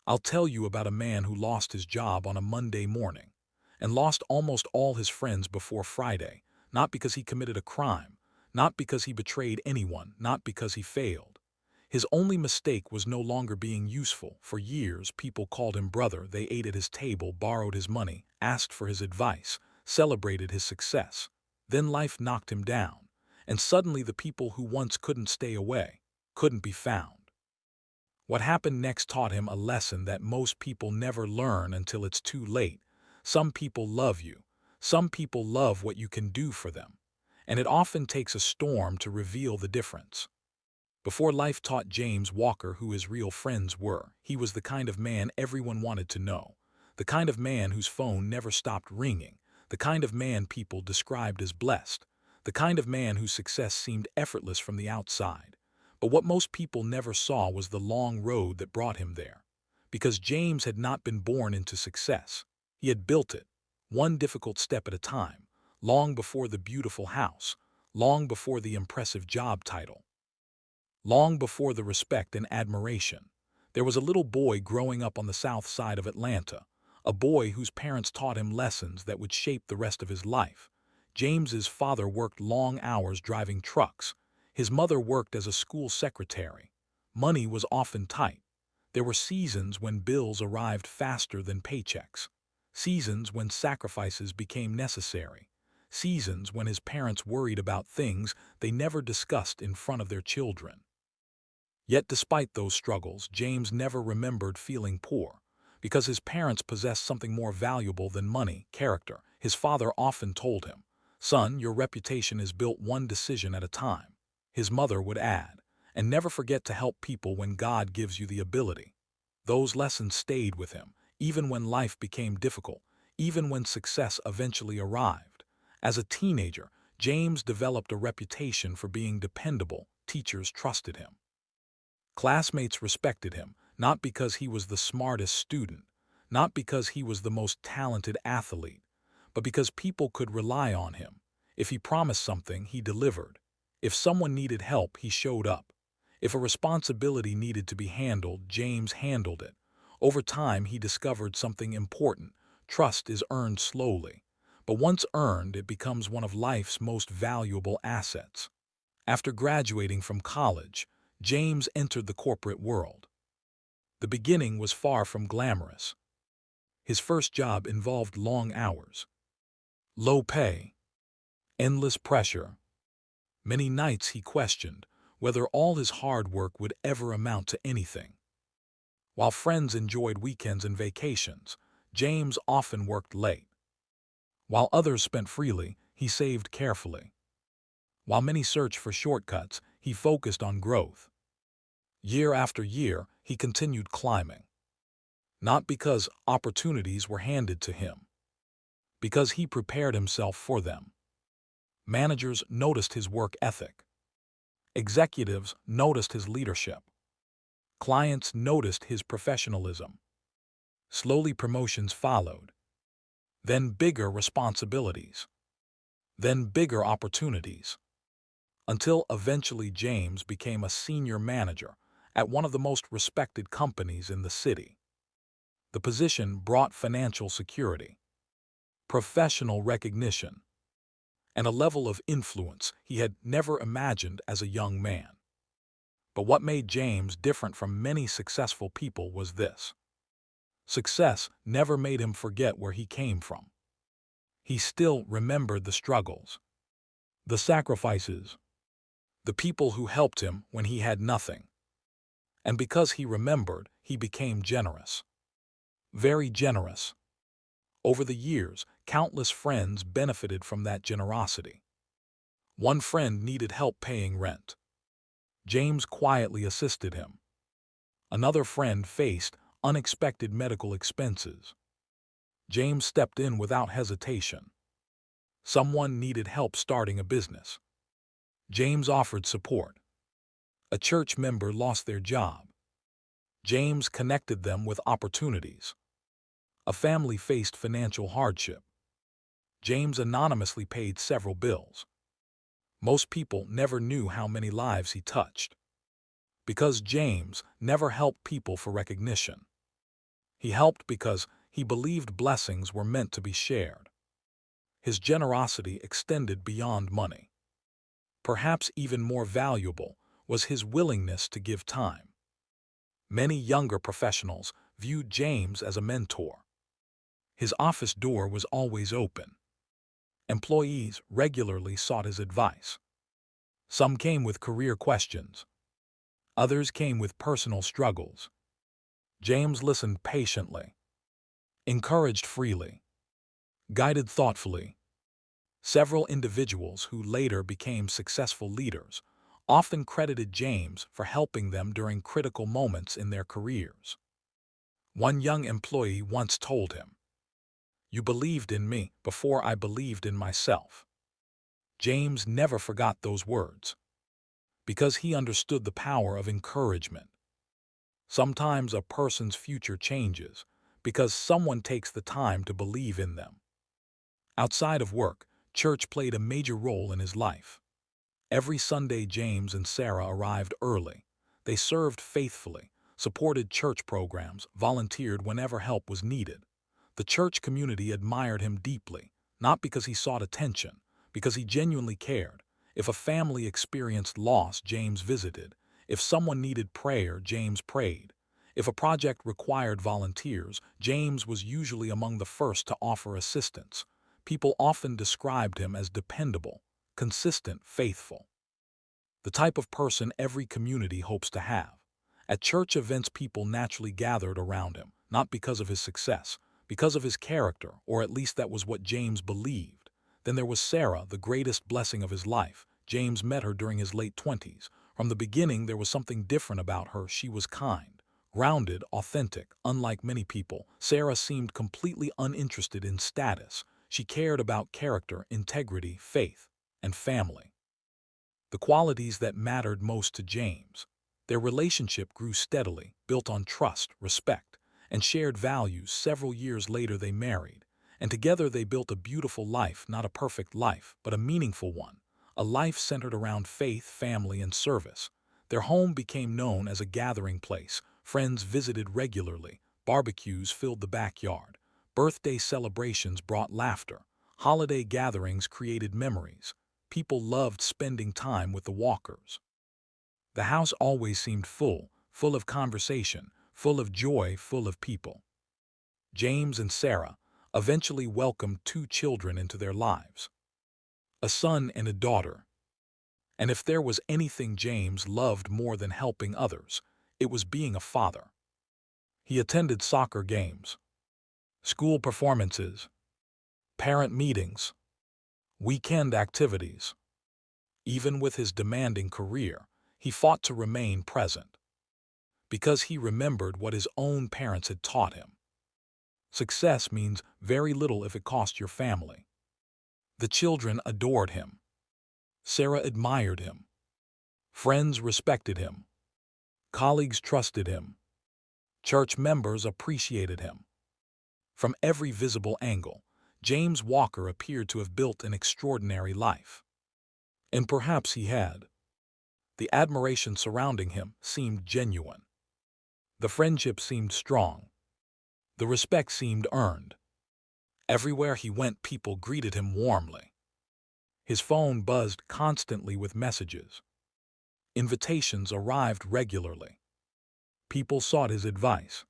I'll tell you about a man who lost his job on a Monday morning and lost almost all his friends before Friday, not because he committed a crime, not because he betrayed anyone, not because he failed. His only mistake was no longer being useful. For years, people called him brother. They ate at his table, borrowed his money, asked for his advice, celebrated his success. Then life knocked him down, and suddenly the people who once couldn't stay away couldn't be found. What happened next taught him a lesson that most people never learn until it's too late. Some people love you. Some people love what you can do for them. And it often takes a storm to reveal the difference. Before life taught James Walker who his real friends were, he was the kind of man everyone wanted to know. The kind of man whose phone never stopped ringing. The kind of man people described as blessed. The kind of man whose success seemed effortless from the outside. But what most people never saw was the long road that brought him there. Because James had not been born into success. He had built it, one difficult step at a time, long before the beautiful house, long before the impressive job title, long before the respect and admiration. There was a little boy growing up on the south side of Atlanta, a boy whose parents taught him lessons that would shape the rest of his life. James's father worked long hours driving trucks. His mother worked as a school secretary. Money was often tight. There were seasons when bills arrived faster than paychecks. Seasons when sacrifices became necessary. Seasons when his parents worried about things they never discussed in front of their children. Yet despite those struggles, James never remembered feeling poor, because his parents possessed something more valuable than money: character. His father often told him, "Son, your reputation is built one decision at a time." His mother would add, "And never forget to help people when God gives you the ability." Those lessons stayed with him, even when life became difficult, even when success eventually arrived. As a teenager, James developed a reputation for being dependable. Teachers trusted him. Classmates respected him, not because he was the smartest student, not because he was the most talented athlete, but because people could rely on him. If he promised something, he delivered. If someone needed help, he showed up. If a responsibility needed to be handled, James handled it. Over time, he discovered something important. Trust is earned slowly, but once earned, it becomes one of life's most valuable assets. After graduating from college, James entered the corporate world. The beginning was far from glamorous. His first job involved long hours, low pay, endless pressure. Many nights he questioned whether all his hard work would ever amount to anything. While friends enjoyed weekends and vacations, James often worked late. While others spent freely, he saved carefully. While many searched for shortcuts, he focused on growth. Year after year, he continued climbing. Not because opportunities were handed to him, because he prepared himself for them. Managers noticed his work ethic. Executives noticed his leadership. Clients noticed his professionalism. Slowly promotions followed. Then bigger responsibilities. Then bigger opportunities. Until eventually James became a senior manager at one of the most respected companies in the city. The position brought financial security, professional recognition, and a level of influence he had never imagined as a young man. But what made James different from many successful people was this: success never made him forget where he came from. He still remembered the struggles, the sacrifices, the people who helped him when he had nothing. And because he remembered, he became generous. Very generous. Over the years, countless friends benefited from that generosity. One friend needed help paying rent. James quietly assisted him. Another friend faced unexpected medical expenses. James stepped in without hesitation. Someone needed help starting a business. James offered support. A church member lost their job. James connected them with opportunities. A family faced financial hardship. James anonymously paid several bills. Most people never knew how many lives he touched. Because James never helped people for recognition. He helped because he believed blessings were meant to be shared. His generosity extended beyond money. Perhaps even more valuable was his willingness to give time. Many younger professionals viewed James as a mentor. His office door was always open. Employees regularly sought his advice. Some came with career questions. Others came with personal struggles. James listened patiently, encouraged freely, guided thoughtfully. Several individuals who later became successful leaders often credited James for helping them during critical moments in their careers. One young employee once told him, "You believed in me before I believed in myself." James never forgot those words, because he understood the power of encouragement. Sometimes a person's future changes because someone takes the time to believe in them. Outside of work, church played a major role in his life. Every Sunday, James and Sarah arrived early. They served faithfully, supported church programs, volunteered whenever help was needed. The church community admired him deeply, not because he sought attention, because he genuinely cared. If a family experienced loss, James visited. If someone needed prayer, James prayed. If a project required volunteers, James was usually among the first to offer assistance. People often described him as dependable, consistent, faithful. The type of person every community hopes to have. At church events, people naturally gathered around him, not because of his success, because of his character, or at least that was what James believed. Then there was Sarah, the greatest blessing of his life. James met her during his late 20s. From the beginning, there was something different about her. She was kind, grounded, authentic. Unlike many people, Sarah seemed completely uninterested in status. She cared about character, integrity, faith, and family. The qualities that mattered most to James. Their relationship grew steadily, built on trust, respect, and shared values. Several years later they married, and together they built a beautiful life, not a perfect life, but a meaningful one, a life centered around faith, family, and service. Their home became known as a gathering place. Friends visited regularly, barbecues filled the backyard, birthday celebrations brought laughter, holiday gatherings created memories. People loved spending time with the Walkers. The house always seemed full, full of conversation, full of joy, full of people. James and Sarah eventually welcomed 2 children into their lives, a son and a daughter. And if there was anything James loved more than helping others, it was being a father. He attended soccer games, school performances, parent meetings, weekend activities. Even with his demanding career, he fought to remain present, because he remembered what his own parents had taught him. Success means very little if it costs your family. The children adored him. Sarah admired him. Friends respected him. Colleagues trusted him. Church members appreciated him. From every visible angle, James Walker appeared to have built an extraordinary life. And perhaps he had. The admiration surrounding him seemed genuine. The friendship seemed strong. The respect seemed earned. Everywhere he went, people greeted him warmly. His phone buzzed constantly with messages. Invitations arrived regularly. People sought his advice,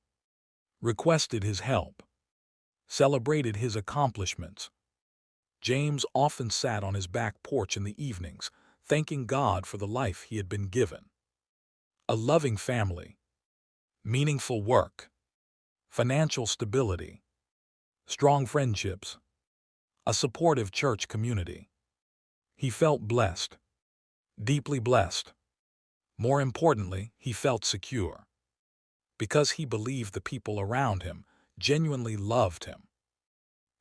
requested his help, celebrated his accomplishments. James often sat on his back porch in the evenings, thanking God for the life he had been given. A loving family, meaningful work, financial stability, strong friendships, a supportive church community. He felt blessed, deeply blessed. More importantly, he felt secure, because he believed the people around him genuinely loved him.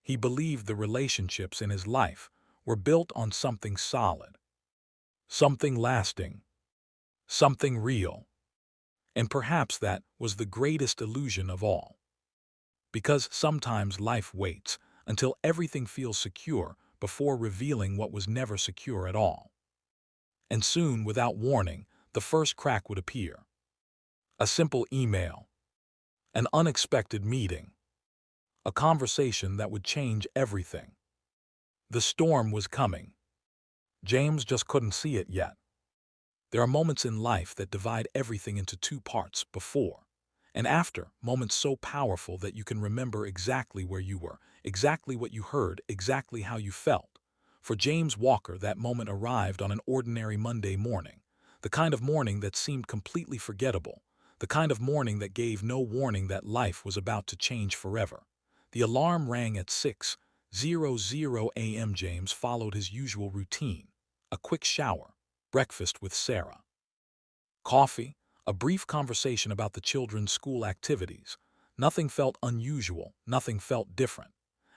He believed the relationships in his life were built on something solid, something lasting, something real. And perhaps that was the greatest illusion of all. Because sometimes life waits until everything feels secure before revealing what was never secure at all. And soon, without warning, the first crack would appear. A simple email, An unexpected meeting. A conversation that would change everything. The storm was coming. James just couldn't see it yet. There are moments in life that divide everything into two parts: before and after, moments so powerful that you can remember exactly where you were, exactly what you heard, exactly how you felt. For James Walker, that moment arrived on an ordinary Monday morning, the kind of morning that seemed completely forgettable, the kind of morning that gave no warning that life was about to change forever. The alarm rang at 6:00 a.m. James followed his usual routine: a quick shower, breakfast with Sarah, coffee, a brief conversation about the children's school activities. Nothing felt unusual, nothing felt different.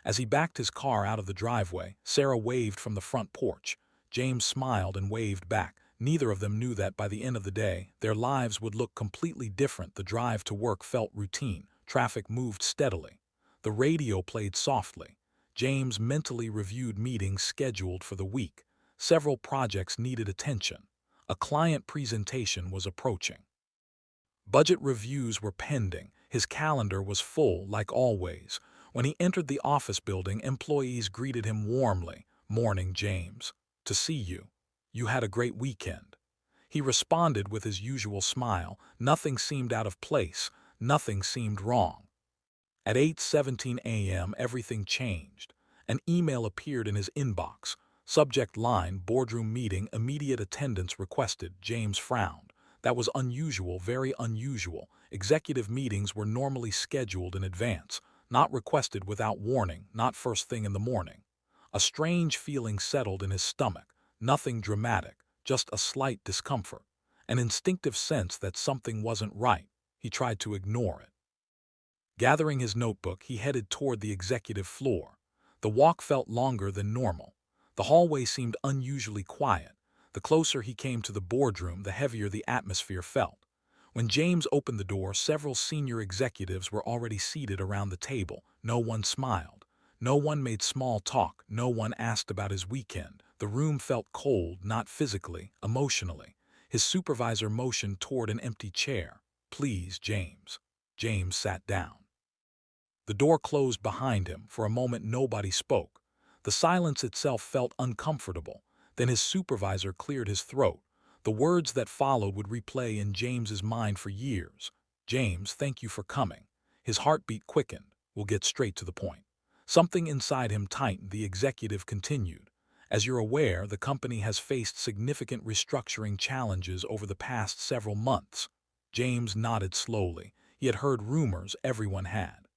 As he backed his car out of the driveway, Sarah waved from the front porch. James smiled and waved back. Neither of them knew that by the end of the day, their lives would look completely different. The drive to work felt routine. Traffic moved steadily. The radio played softly. James mentally reviewed meetings scheduled for the week. Several projects needed attention. A client presentation was approaching. Budget reviews were pending. His calendar was full, like always. When he entered the office building, employees greeted him warmly. "Morning, James. To see you. You had a great weekend." He responded with his usual smile. Nothing seemed out of place. Nothing seemed wrong. At 8:17 a.m., everything changed. An email appeared in his inbox. Subject line: boardroom meeting, immediate attendance requested. James frowned. That was unusual, very unusual. Executive meetings were normally scheduled in advance, not requested without warning, not first thing in the morning. A strange feeling settled in his stomach. Nothing dramatic, just a slight discomfort. An instinctive sense that something wasn't right. He tried to ignore it. Gathering his notebook, he headed toward the executive floor. The walk felt longer than normal. The hallway seemed unusually quiet. The closer he came to the boardroom, the heavier the atmosphere felt. When James opened the door, several senior executives were already seated around the table. No one smiled. No one made small talk. No one asked about his weekend. The room felt cold, not physically, emotionally. His supervisor motioned toward an empty chair. "Please, James." James sat down. The door closed behind him. For a moment nobody spoke. The silence itself felt uncomfortable. Then his supervisor cleared his throat. The words that followed would replay in James's mind for years. "James, thank you for coming." His heartbeat quickened. "We'll get straight to the point." Something inside him tightened. The executive continued. "As you're aware, the company has faced significant restructuring challenges over the past several months." James nodded slowly. He had heard rumors, everyone had.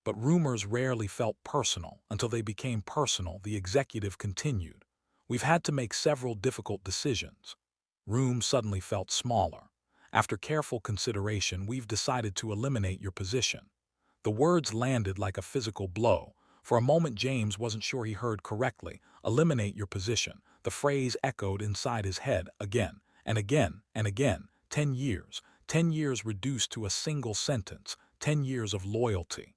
But rumors rarely felt personal until they became personal. The executive continued. "We've had to make several difficult decisions." Room suddenly felt smaller. "After careful consideration, we've decided to eliminate your position." The words landed like a physical blow. For a moment James wasn't sure he heard correctly. "Eliminate your position." The phrase echoed inside his head again and again and again. 10 years. 10 years reduced to a single sentence. 10 years of loyalty.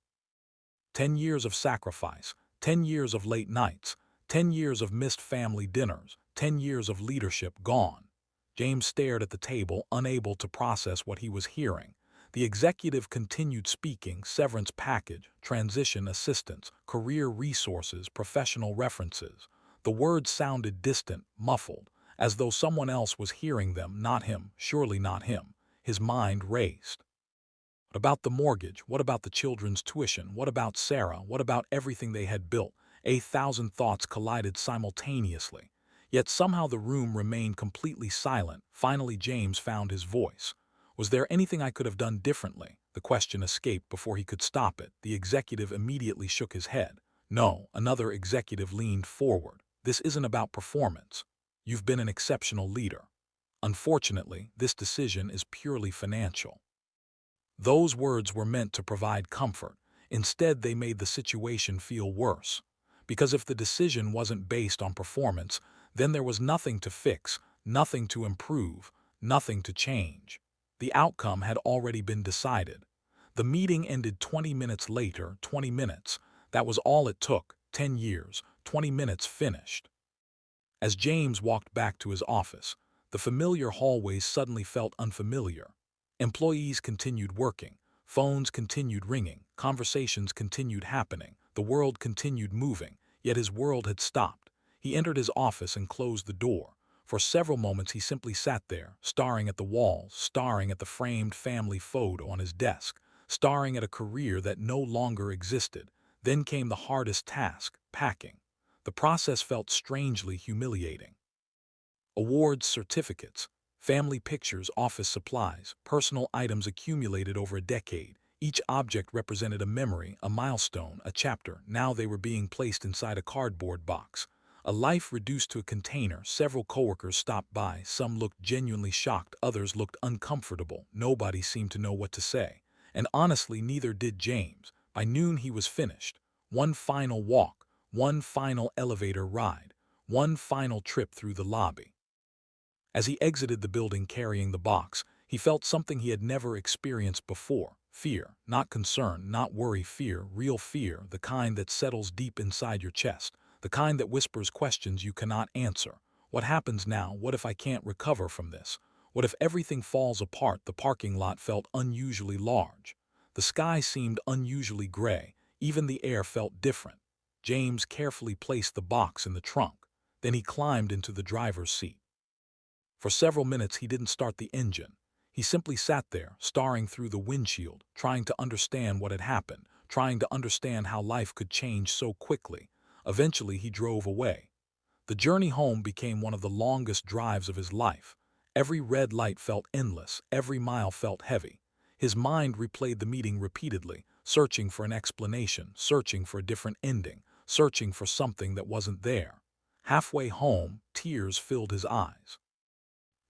10 years of sacrifice, 10 years of late nights, 10 years of missed family dinners, 10 years of leadership gone. James stared at the table, unable to process what he was hearing. The executive continued speaking: severance package, transition assistance, career resources, professional references. The words sounded distant, muffled, as though someone else was hearing them, not him, surely not him. His mind raced. What about the mortgage? What about the children's tuition? What about Sarah? What about everything they had built? 1,000 thoughts collided simultaneously. Yet somehow the room remained completely silent. Finally James found his voice. "Was there anything I could have done differently?" The question escaped before he could stop it. The executive immediately shook his head. "No." Another executive leaned forward. "This isn't about performance. You've been an exceptional leader. Unfortunately, this decision is purely financial." Those words were meant to provide comfort. Instead, they made the situation feel worse. Because if the decision wasn't based on performance, then there was nothing to fix, nothing to improve, nothing to change. The outcome had already been decided. The meeting ended 20 minutes later. 20 minutes. That was all it took. 10 years. 20 minutes finished. As James walked back to his office, the familiar hallways suddenly felt unfamiliar. Employees continued working. Phones continued ringing, conversations continued happening, the world continued moving, yet his world had stopped. He entered his office and closed the door. For several moments he simply sat there, staring at the walls, staring at the framed family photo on his desk, staring at a career that no longer existed. Then came the hardest task, packing. The process felt strangely humiliating. Awards, certificates, family pictures, office supplies, personal items accumulated over a decade. Each object represented a memory, a milestone, a chapter. Now they were being placed inside a cardboard box. A life reduced to a container. Several coworkers stopped by. Some looked genuinely shocked, others looked uncomfortable. Nobody seemed to know what to say. And honestly, neither did James. By noon he was finished. One final walk, one final elevator ride, one final trip through the lobby. As he exited the building carrying the box, he felt something he had never experienced before. Fear, not concern, not worry, fear, real fear, the kind that settles deep inside your chest, the kind that whispers questions you cannot answer. What happens now? What if I can't recover from this? What if everything falls apart? The parking lot felt unusually large. The sky seemed unusually gray. Even the air felt different. James carefully placed the box in the trunk. Then he climbed into the driver's seat. For several minutes he didn't start the engine. He simply sat there, staring through the windshield, trying to understand what had happened, trying to understand how life could change so quickly. Eventually he drove away. The journey home became one of the longest drives of his life. Every red light felt endless, every mile felt heavy. His mind replayed the meeting repeatedly, searching for an explanation, searching for a different ending, searching for something that wasn't there. Halfway home, tears filled his eyes.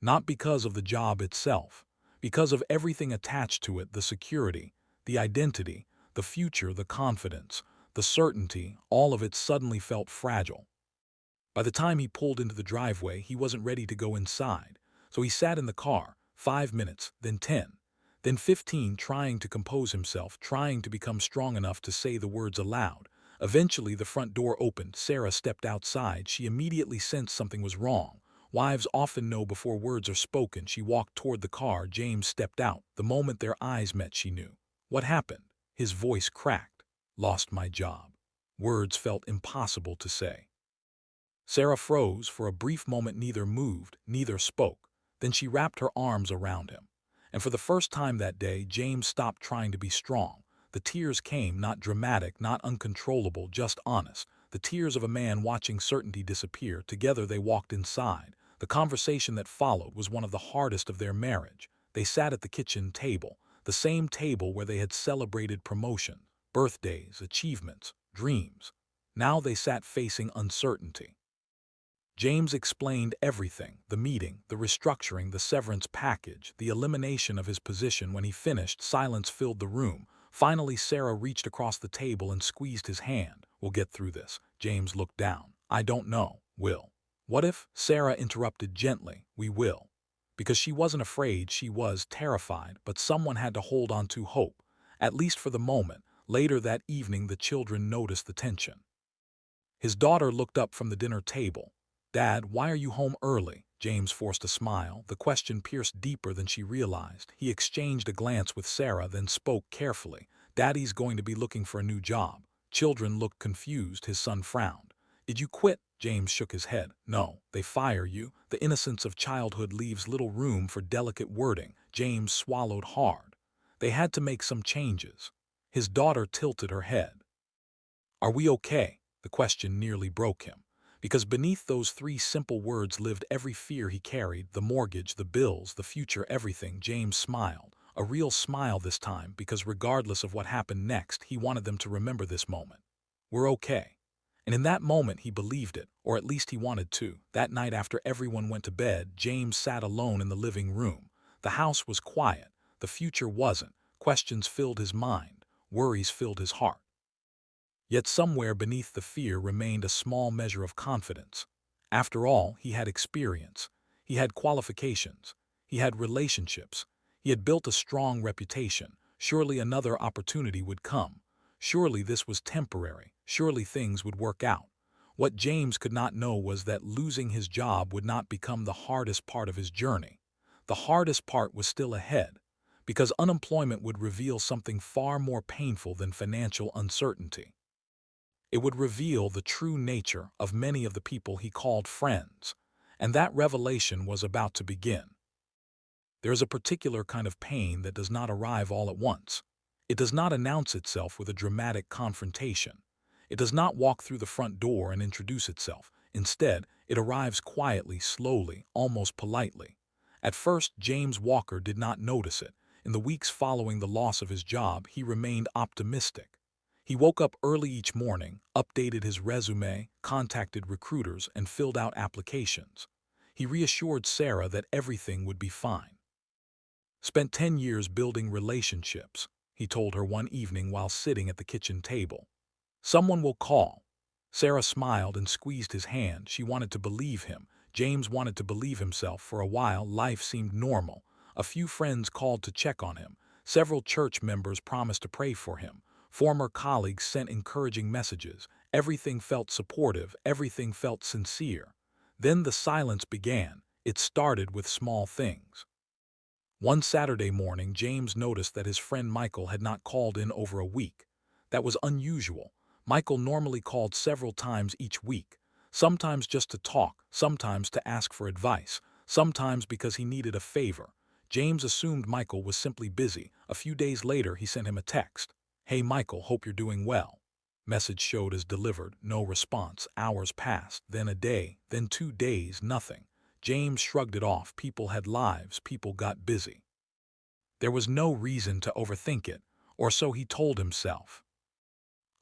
Not because of the job itself, because of everything attached to it, the security, the identity, the future, the confidence, the certainty, all of it suddenly felt fragile. By the time he pulled into the driveway, he wasn't ready to go inside, so he sat in the car, 5 minutes, then 10, then 15, trying to compose himself, trying to become strong enough to say the words aloud. Eventually, the front door opened. Sarah stepped outside. She immediately sensed something was wrong. Wives often know before words are spoken. She walked toward the car. James stepped out. The moment their eyes met, she knew. What happened? His voice cracked. Lost my job. Words felt impossible to say. Sarah froze. For a brief moment neither moved, neither spoke. Then she wrapped her arms around him. And for the first time that day, James stopped trying to be strong. The tears came, not dramatic, not uncontrollable, just honest. The tears of a man watching certainty disappear. Together they walked inside. The conversation that followed was one of the hardest of their marriage. They sat at the kitchen table, the same table where they had celebrated promotion, birthdays, achievements, dreams. Now they sat facing uncertainty. James explained everything, the meeting, the restructuring, the severance package, the elimination of his position. When he finished, silence filled the room. Finally, Sarah reached across the table and squeezed his hand. We'll get through this. James looked down. I don't know. Will. What if? Sarah interrupted gently. We will. Because she wasn't afraid, she was terrified, but someone had to hold on to hope, at least for the moment. Later that evening, the children noticed the tension. His daughter looked up from the dinner table. Dad, why are you home early? James forced a smile. The question pierced deeper than she realized. He exchanged a glance with Sarah, then spoke carefully. Daddy's going to be looking for a new job. Children looked confused. His son frowned. Did you quit? James shook his head. No, they fire you. The innocence of childhood leaves little room for delicate wording. James swallowed hard. They had to make some changes. His daughter tilted her head. Are we okay? The question nearly broke him. Because beneath those 3 simple words lived every fear he carried, the mortgage, the bills, the future, everything. James smiled, a real smile this time, because regardless of what happened next, he wanted them to remember this moment. We're okay. And in that moment he believed it, or at least he wanted to. That night after everyone went to bed, James sat alone in the living room. The house was quiet, the future wasn't. Questions filled his mind, worries filled his heart. Yet somewhere beneath the fear remained a small measure of confidence. After all, he had experience. He had qualifications. He had relationships. He had built a strong reputation. Surely another opportunity would come. Surely this was temporary. Surely things would work out. What James could not know was that losing his job would not become the hardest part of his journey. The hardest part was still ahead. Because unemployment would reveal something far more painful than financial uncertainty. It would reveal the true nature of many of the people he called friends, and that revelation was about to begin. There is a particular kind of pain that does not arrive all at once. It does not announce itself with a dramatic confrontation. It does not walk through the front door and introduce itself. Instead, it arrives quietly, slowly, almost politely. At first, James Walker did not notice it. In the weeks following the loss of his job, he remained optimistic. He woke up early each morning, updated his resume, contacted recruiters, and filled out applications. He reassured Sarah that everything would be fine. Spent 10 years building relationships, he told her one evening while sitting at the kitchen table. Someone will call. Sarah smiled and squeezed his hand. She wanted to believe him. James wanted to believe himself. For a while, life seemed normal. A few friends called to check on him. Several church members promised to pray for him. Former colleagues sent encouraging messages. Everything felt supportive. Everything felt sincere. Then the silence began. It started with small things. One Saturday morning, James noticed that his friend Michael had not called in over a week. That was unusual. Michael normally called several times each week, sometimes just to talk, sometimes to ask for advice, sometimes because he needed a favor. James assumed Michael was simply busy. A few days later, he sent him a text. "Hey Michael, hope you're doing well." Message showed as delivered, no response. Hours passed, then a day, then 2 days, nothing. James shrugged it off. People had lives, people got busy. There was no reason to overthink it, or so he told himself.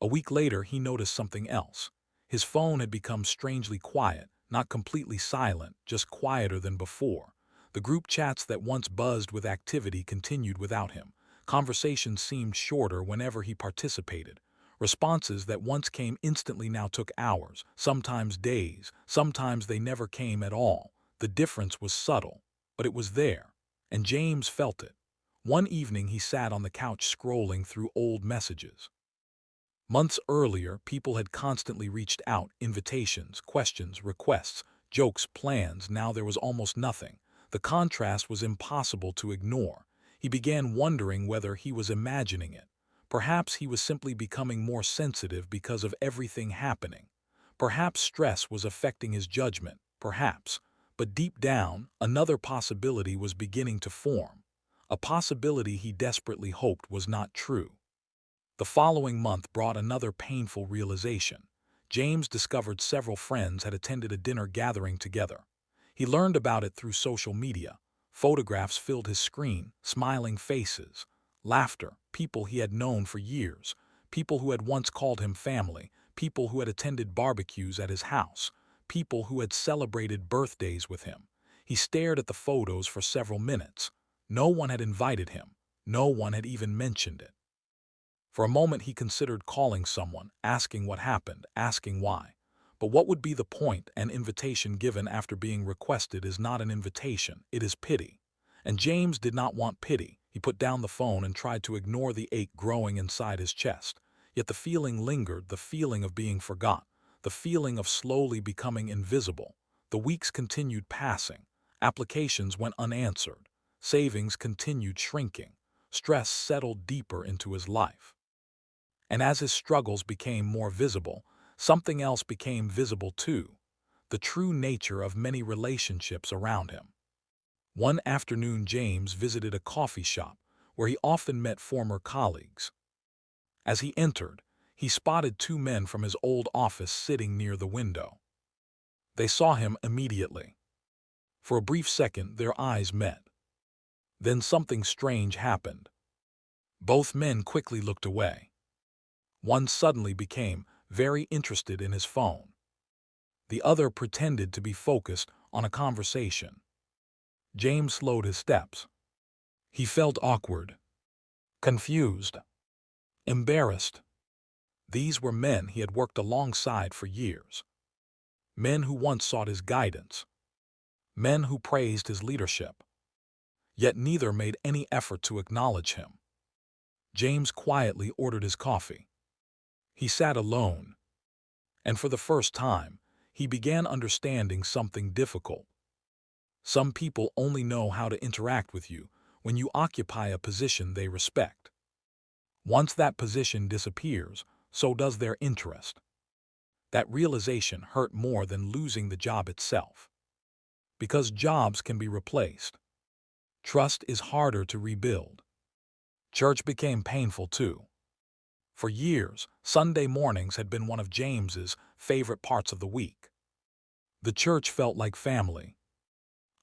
A week later, he noticed something else. His phone had become strangely quiet, not completely silent, just quieter than before. The group chats that once buzzed with activity continued without him. Conversations seemed shorter whenever he participated. Responses that once came instantly now took hours, sometimes days, sometimes they never came at all. The difference was subtle, but it was there, and James felt it. One evening he sat on the couch scrolling through old messages. Months earlier, people had constantly reached out, invitations, questions, requests, jokes, plans. Now there was almost nothing. The contrast was impossible to ignore. He began wondering whether he was imagining it. Perhaps he was simply becoming more sensitive because of everything happening. Perhaps stress was affecting his judgment, perhaps. But deep down, another possibility was beginning to form. A possibility he desperately hoped was not true. The following month brought another painful realization. James discovered several friends had attended a dinner gathering together. He learned about it through social media. Photographs filled his screen, smiling faces, laughter, people he had known for years, people who had once called him family, people who had attended barbecues at his house, people who had celebrated birthdays with him. He stared at the photos for several minutes. No one had invited him. No one had even mentioned it. For a moment he considered calling someone, asking what happened, asking why. But what would be the point? An invitation given after being requested is not an invitation, it is pity. And James did not want pity. He put down the phone and tried to ignore the ache growing inside his chest. Yet the feeling lingered, the feeling of being forgot, the feeling of slowly becoming invisible. The weeks continued passing. Applications went unanswered. Savings continued shrinking. Stress settled deeper into his life. And as his struggles became more visible, something else became visible too, the true nature of many relationships around him. One afternoon, James visited a coffee shop where he often met former colleagues. As he entered, he spotted 2 men from his old office sitting near the window. They saw him immediately. For a brief second, their eyes met. Then something strange happened. Both men quickly looked away. One suddenly became very interested in his phone. The other pretended to be focused on a conversation. James slowed his steps. He felt awkward, confused, embarrassed. These were men he had worked alongside for years. Men who once sought his guidance. Men who praised his leadership. Yet neither made any effort to acknowledge him. James quietly ordered his coffee. He sat alone, and for the first time, he began understanding something difficult. Some people only know how to interact with you when you occupy a position they respect. Once that position disappears, so does their interest. That realization hurt more than losing the job itself. Because jobs can be replaced. Trust is harder to rebuild. Church became painful too. For years, Sunday mornings had been one of James's favorite parts of the week. The church felt like family,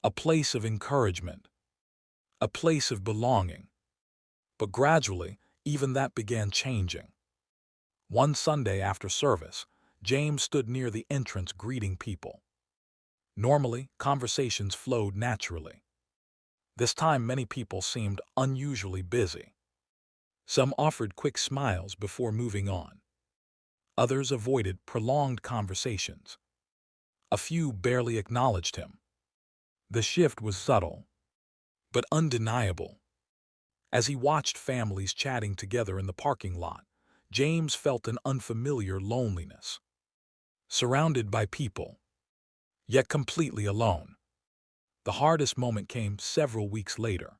a place of encouragement, a place of belonging. But gradually, even that began changing. One Sunday after service, James stood near the entrance greeting people. Normally, conversations flowed naturally. This time many people seemed unusually busy. Some offered quick smiles before moving on. Others avoided prolonged conversations. A few barely acknowledged him. The shift was subtle, but undeniable. As he watched families chatting together in the parking lot, James felt an unfamiliar loneliness. Surrounded by people, yet completely alone. The hardest moment came several weeks later.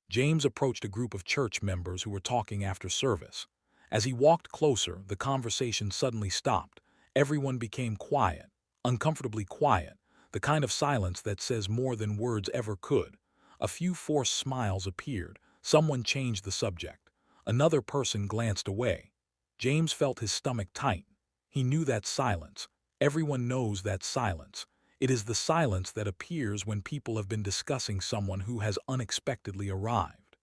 James approached a group of church members who were talking after service. As he walked closer, the conversation suddenly stopped. Everyone became quiet, uncomfortably quiet, the kind of silence that says more than words ever could. A few forced smiles appeared. Someone changed the subject. Another person glanced away. James felt his stomach tight. He knew that silence. Everyone knows that silence. It is the silence that appears when people have been discussing someone who has unexpectedly arrived.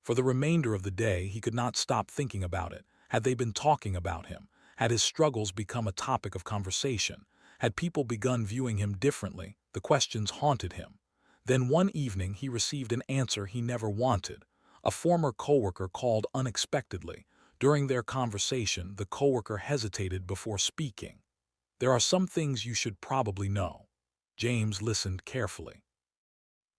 For the remainder of the day, he could not stop thinking about it. Had they been talking about him? Had his struggles become a topic of conversation? Had people begun viewing him differently? The questions haunted him. Then one evening he received an answer he never wanted. A former coworker called unexpectedly. During their conversation, the coworker hesitated before speaking. "There are some things you should probably know." James listened carefully.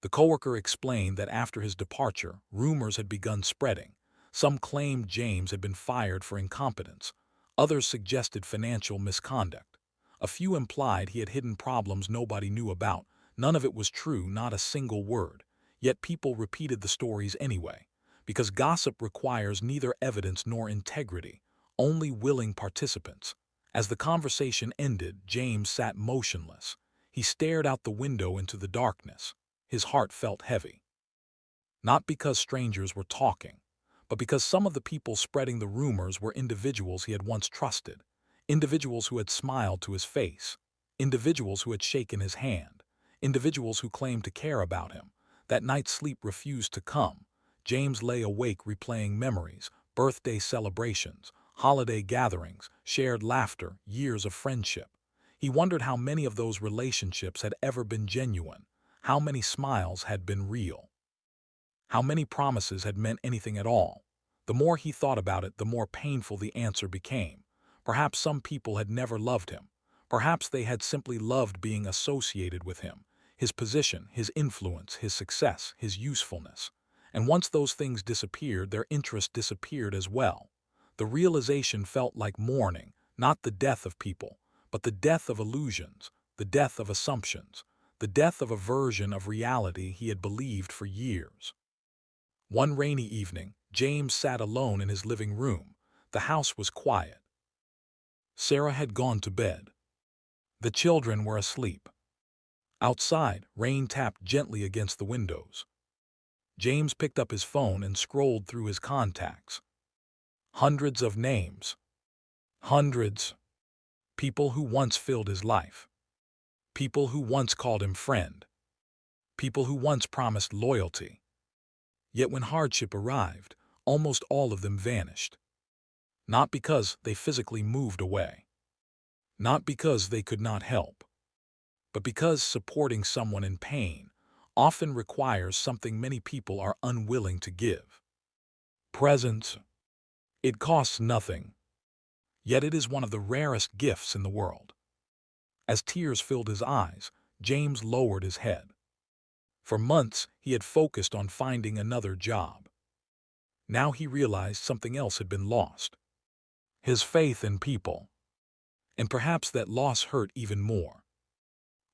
The coworker explained that after his departure, rumors had begun spreading. Some claimed James had been fired for incompetence. Others suggested financial misconduct. A few implied he had hidden problems nobody knew about. None of it was true, not a single word. Yet people repeated the stories anyway. Because gossip requires neither evidence nor integrity, only willing participants. As the conversation ended, James sat motionless. He stared out the window into the darkness. His heart felt heavy. Not because strangers were talking, but because some of the people spreading the rumors were individuals he had once trusted, individuals who had smiled to his face, individuals who had shaken his hand, individuals who claimed to care about him. That night sleep refused to come. James lay awake replaying memories, birthday celebrations, holiday gatherings, shared laughter, years of friendship. He wondered how many of those relationships had ever been genuine, how many smiles had been real, how many promises had meant anything at all. The more he thought about it, the more painful the answer became. Perhaps some people had never loved him. Perhaps they had simply loved being associated with him, his position, his influence, his success, his usefulness. And once those things disappeared, their interest disappeared as well. The realization felt like mourning, not the death of people, but the death of illusions, the death of assumptions, the death of a version of reality he had believed for years. One rainy evening, James sat alone in his living room. The house was quiet. Sarah had gone to bed. The children were asleep. Outside, rain tapped gently against the windows. James picked up his phone and scrolled through his contacts. Hundreds of names. Hundreds. People who once filled his life. People who once called him friend. People who once promised loyalty. Yet when hardship arrived, almost all of them vanished. Not because they physically moved away. Not because they could not help. But because supporting someone in pain often requires something many people are unwilling to give. Presence. It costs nothing. Yet it is one of the rarest gifts in the world. As tears filled his eyes, James lowered his head. For months, he had focused on finding another job. Now he realized something else had been lost. His faith in people. And perhaps that loss hurt even more.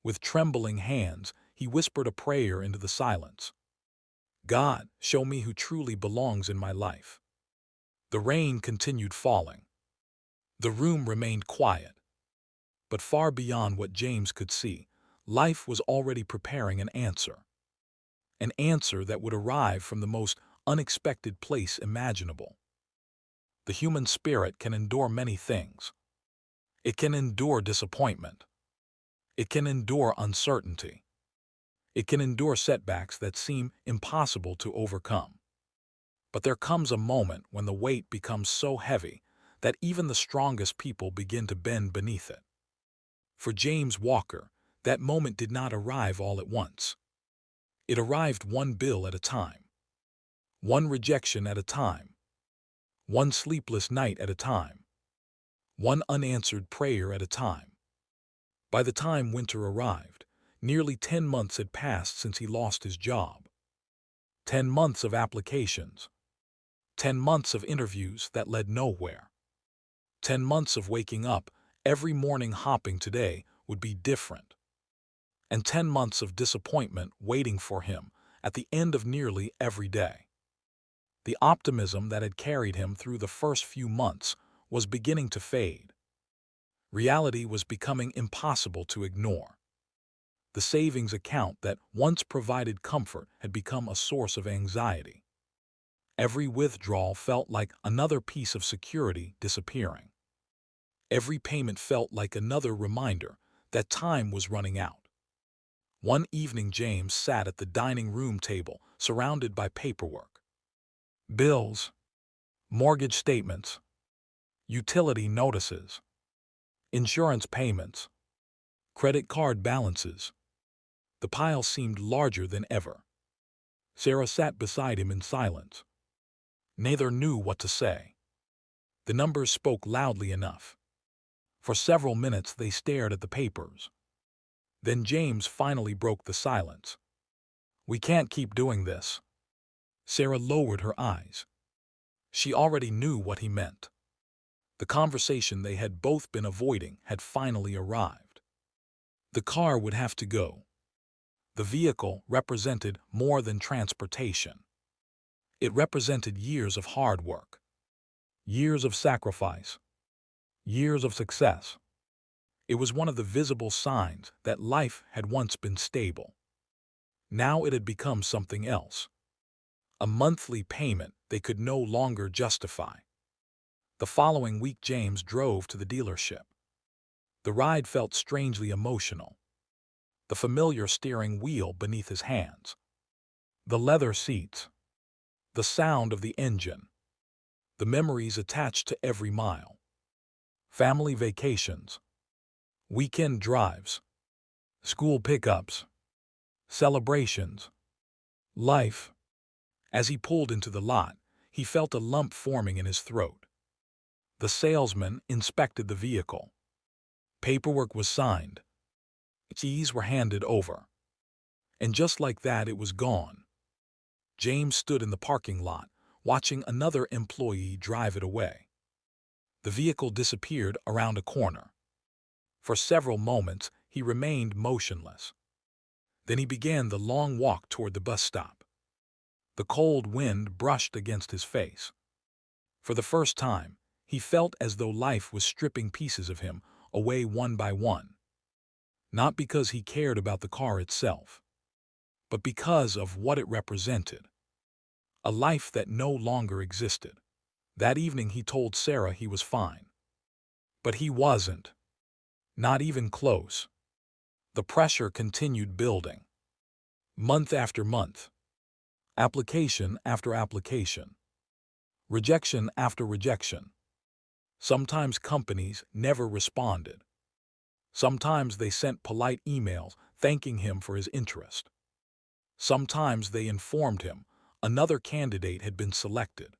With trembling hands, he whispered a prayer into the silence. God, show me who truly belongs in my life. The rain continued falling. The room remained quiet. But far beyond what James could see, life was already preparing an answer. An answer that would arrive from the most unexpected place imaginable. The human spirit can endure many things. It can endure disappointment. It can endure uncertainty. It can endure setbacks that seem impossible to overcome. But there comes a moment when the weight becomes so heavy that even the strongest people begin to bend beneath it. For James Walker, that moment did not arrive all at once. It arrived one bill at a time, one rejection at a time, one sleepless night at a time, one unanswered prayer at a time. By the time winter arrived, nearly 10 months had passed since he lost his job. 10 months of applications, 10 months of interviews that led nowhere, 10 months of waking up every morning hoping today would be different, and 10 months of disappointment waiting for him at the end of nearly every day. The optimism that had carried him through the first few months was beginning to fade. Reality was becoming impossible to ignore. The savings account that once provided comfort had become a source of anxiety. Every withdrawal felt like another piece of security disappearing. Every payment felt like another reminder that time was running out. One evening James sat at the dining room table, surrounded by paperwork. Bills, mortgage statements, utility notices, insurance payments, credit card balances. The pile seemed larger than ever. Sarah sat beside him in silence. Neither knew what to say. The numbers spoke loudly enough. For several minutes they stared at the papers. Then James finally broke the silence. "We can't keep doing this." Sarah lowered her eyes. She already knew what he meant. The conversation they had both been avoiding had finally arrived. The car would have to go. The vehicle represented more than transportation. It represented years of hard work, years of sacrifice, years of success. It was one of the visible signs that life had once been stable. Now it had become something else. A monthly payment they could no longer justify. The following week James drove to the dealership. The ride felt strangely emotional. The familiar steering wheel beneath his hands. The leather seats. The sound of the engine. The memories attached to every mile. Family vacations. Weekend drives. School pickups. Celebrations. Life. As he pulled into the lot, he felt a lump forming in his throat. The salesman inspected the vehicle. Paperwork was signed. Keys were handed over. And just like that, it was gone. James stood in the parking lot, watching another employee drive it away. The vehicle disappeared around a corner. For several moments, he remained motionless. Then he began the long walk toward the bus stop. The cold wind brushed against his face. For the first time, he felt as though life was stripping pieces of him away one by one. Not because he cared about the car itself, but because of what it represented. A life that no longer existed. That evening he told Sarah he was fine. But he wasn't. Not even close. The pressure continued building. Month after month. Application after application. Rejection after rejection. Sometimes companies never responded. Sometimes they sent polite emails thanking him for his interest. Sometimes they informed him another candidate had been selected.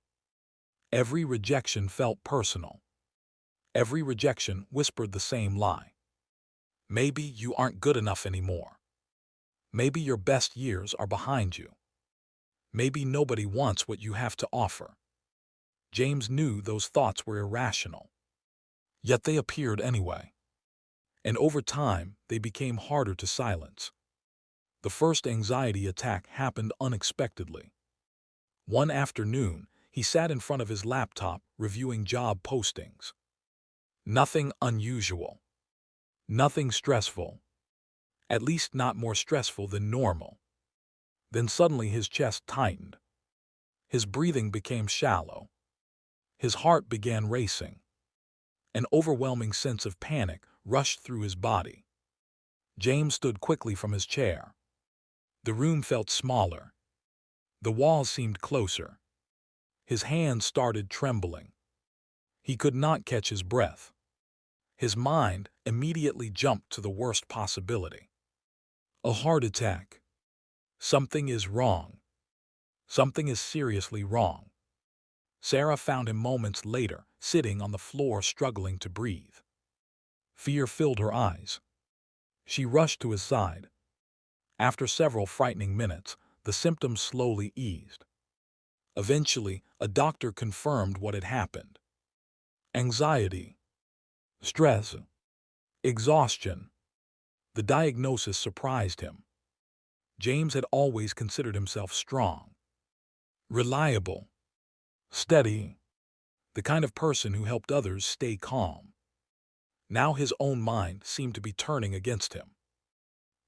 Every rejection felt personal. Every rejection whispered the same lie. Maybe you aren't good enough anymore. Maybe your best years are behind you. Maybe nobody wants what you have to offer. James knew those thoughts were irrational. Yet they appeared anyway. And over time, they became harder to silence. The first anxiety attack happened unexpectedly. One afternoon, he sat in front of his laptop reviewing job postings. Nothing unusual. Nothing stressful. At least not more stressful than normal. Then suddenly his chest tightened. His breathing became shallow. His heart began racing. An overwhelming sense of panic rushed through his body. James stood quickly from his chair. The room felt smaller. The walls seemed closer. His hands started trembling. He could not catch his breath. His mind immediately jumped to the worst possibility. A heart attack. Something is wrong. Something is seriously wrong. Sarah found him moments later, sitting on the floor struggling to breathe. Fear filled her eyes. She rushed to his side. After several frightening minutes, the symptoms slowly eased. Eventually, a doctor confirmed what had happened. Anxiety, stress, exhaustion. The diagnosis surprised him. James had always considered himself strong, reliable, steady, the kind of person who helped others stay calm. Now his own mind seemed to be turning against him.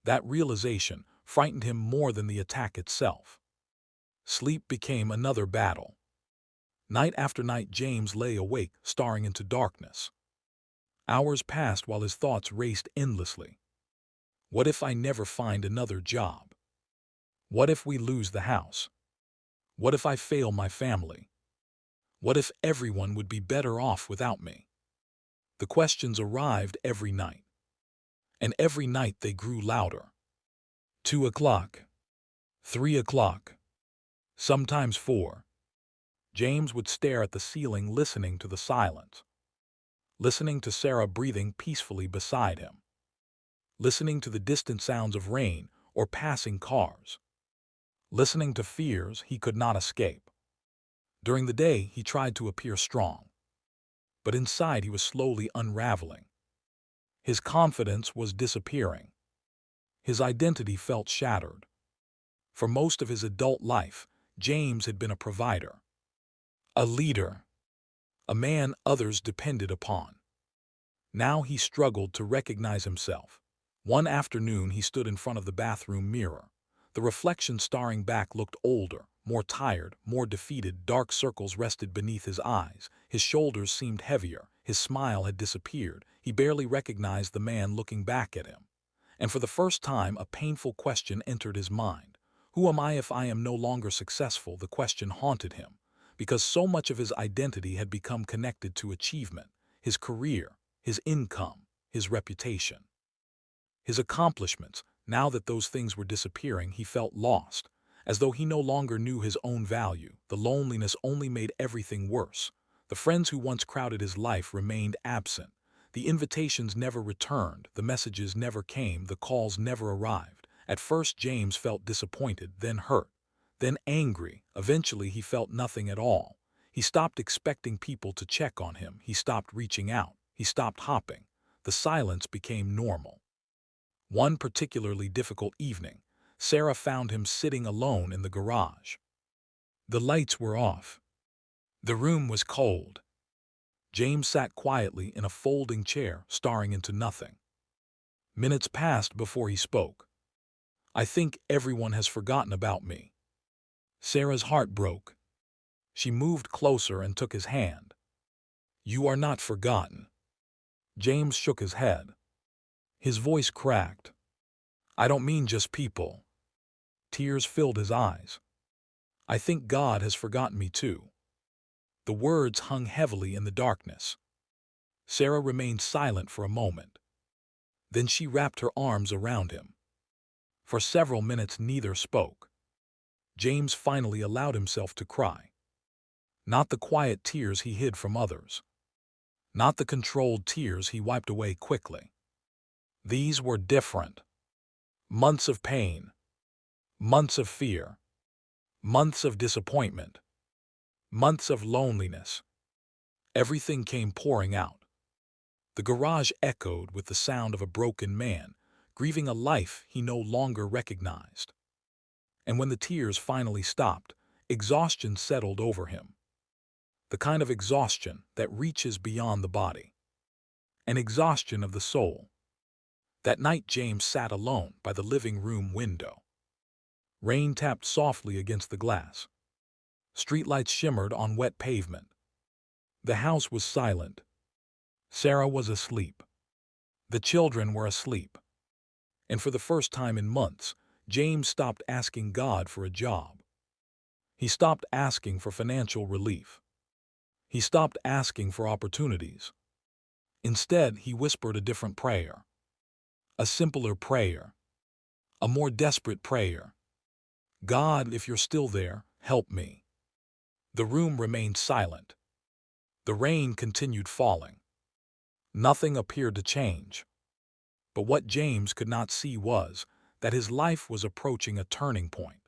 That realization frightened him more than the attack itself. Sleep became another battle. Night after night, James lay awake, staring into darkness. Hours passed while his thoughts raced endlessly. What if I never find another job? What if we lose the house? What if I fail my family? What if everyone would be better off without me? The questions arrived every night. And every night they grew louder. 2 o'clock. 3 o'clock. Sometimes 4. James would stare at the ceiling, listening to the silence. Listening to Sarah breathing peacefully beside him. Listening to the distant sounds of rain or passing cars. Listening to fears he could not escape. During the day, he tried to appear strong. But inside he was slowly unraveling. His confidence was disappearing. His identity felt shattered. For most of his adult life, James had been a provider. A leader. A man others depended upon. Now he struggled to recognize himself. One afternoon he stood in front of the bathroom mirror. The reflection staring back looked older, more tired, more defeated. Dark circles rested beneath his eyes. His shoulders seemed heavier. His smile had disappeared. He barely recognized the man looking back at him. And for the first time, a painful question entered his mind. Who am I if I am no longer successful? The question haunted him, because so much of his identity had become connected to achievement, his career, his income, his reputation, his accomplishments. Now that those things were disappearing, he felt lost, as though he no longer knew his own value. The loneliness only made everything worse. The friends who once crowded his life remained absent. The invitations never returned, the messages never came, the calls never arrived. At first James felt disappointed, then hurt, then angry. Eventually he felt nothing at all. He stopped expecting people to check on him. He stopped reaching out. He stopped hopping. The silence became normal. One particularly difficult evening, Sarah found him sitting alone in the garage. The lights were off. The room was cold. James sat quietly in a folding chair, staring into nothing. Minutes passed before he spoke. I think everyone has forgotten about me. Sarah's heart broke. She moved closer and took his hand. You are not forgotten. James shook his head. His voice cracked. I don't mean just people. Tears filled his eyes. I think God has forgotten me too. The words hung heavily in the darkness. Sarah remained silent for a moment. Then she wrapped her arms around him. For several minutes neither spoke. James finally allowed himself to cry. Not the quiet tears he hid from others. Not the controlled tears he wiped away quickly. These were different. Months of pain. Months of fear. Months of disappointment. Months of loneliness. Everything came pouring out. The garage echoed with the sound of a broken man, grieving a life he no longer recognized. And when the tears finally stopped, exhaustion settled over him. The kind of exhaustion that reaches beyond the body. An exhaustion of the soul. That night James sat alone by the living room window. Rain tapped softly against the glass. Streetlights shimmered on wet pavement. The house was silent. Sarah was asleep. The children were asleep. And for the first time in months, James stopped asking God for a job. He stopped asking for financial relief. He stopped asking for opportunities. Instead, he whispered a different prayer. A simpler prayer. A more desperate prayer. God, if you're still there, help me. The room remained silent. The rain continued falling. Nothing appeared to change. But what James could not see was that his life was approaching a turning point.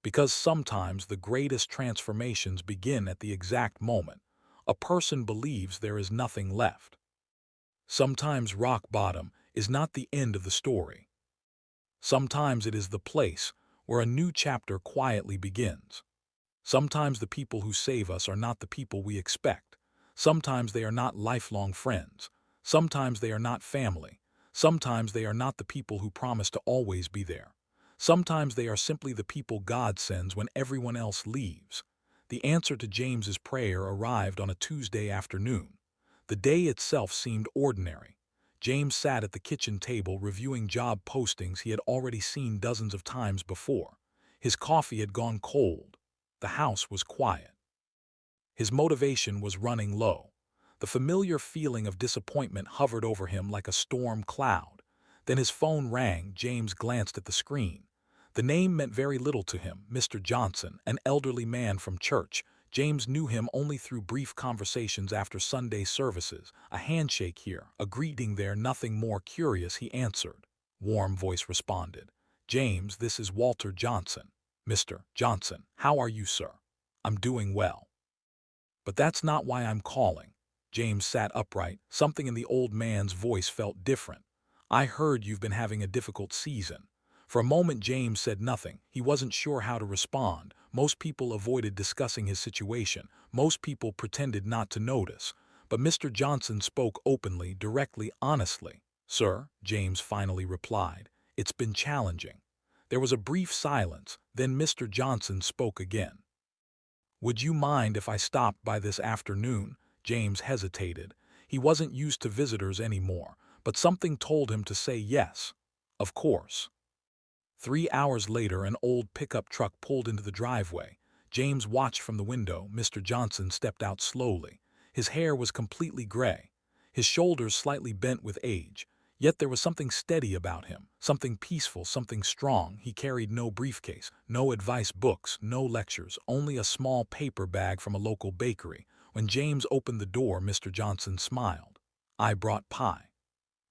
Because sometimes the greatest transformations begin at the exact moment a person believes there is nothing left. Sometimes rock bottom is not the end of the story. Sometimes it is the place where a new chapter quietly begins. Sometimes the people who save us are not the people we expect. Sometimes they are not lifelong friends. Sometimes they are not family. Sometimes they are not the people who promise to always be there. Sometimes they are simply the people God sends when everyone else leaves. The answer to James's prayer arrived on a Tuesday afternoon. The day itself seemed ordinary. James sat at the kitchen table reviewing job postings he had already seen dozens of times before. His coffee had gone cold. The house was quiet. His motivation was running low. The familiar feeling of disappointment hovered over him like a storm cloud. Then his phone rang. James glanced at the screen. The name meant very little to him, Mr. Johnson, an elderly man from church. James knew him only through brief conversations after Sunday services, a handshake here, a greeting there, nothing more. Curious, he answered. Warm voice responded. James, this is Walter Johnson. Mr. Johnson, how are you, sir? I'm doing well. But that's not why I'm calling. James sat upright. Something in the old man's voice felt different. I heard you've been having a difficult season. For a moment James said nothing. He wasn't sure how to respond. Most people avoided discussing his situation. Most people pretended not to notice. But Mr. Johnson spoke openly, directly, honestly. Sir, James finally replied, it's been challenging. There was a brief silence. Then Mr. Johnson spoke again. Would you mind if I stopped by this afternoon? James hesitated. He wasn't used to visitors anymore, but something told him to say yes. Of course. 3 hours later, an old pickup truck pulled into the driveway. James watched from the window. Mr. Johnson stepped out slowly. His hair was completely gray, his shoulders slightly bent with age. Yet there was something steady about him, something peaceful, something strong. He carried no briefcase, no advice books, no lectures, only a small paper bag from a local bakery. When James opened the door, Mr. Johnson smiled. I brought pie.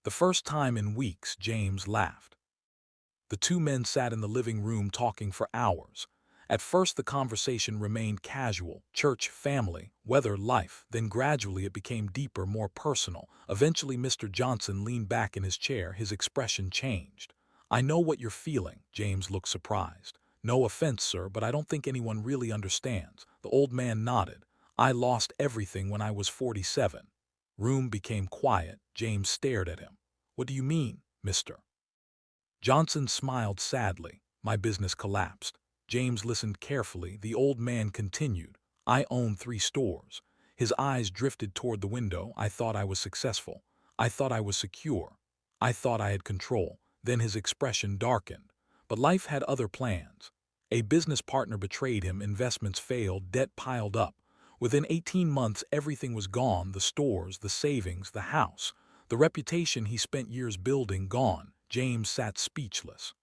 The first time in weeks, James laughed. The two men sat in the living room talking for hours. At first the conversation remained casual, church, family, weather, life. Then gradually it became deeper, more personal. Eventually Mr. Johnson leaned back in his chair. His expression changed. I know what you're feeling. James looked surprised. No offense, sir, but I don't think anyone really understands. The old man nodded. I lost everything when I was 47. Room became quiet. James stared at him. What do you mean, Mr. Johnson smiled sadly. My business collapsed. James listened carefully. The old man continued. I own 3 stores. His eyes drifted toward the window. I thought I was successful. I thought I was secure. I thought I had control. Then his expression darkened. But life had other plans. A business partner betrayed him. Investments failed. Debt piled up. Within 18 months, everything was gone. The stores, the savings, the house. The reputation he spent years building, gone. James sat speechless.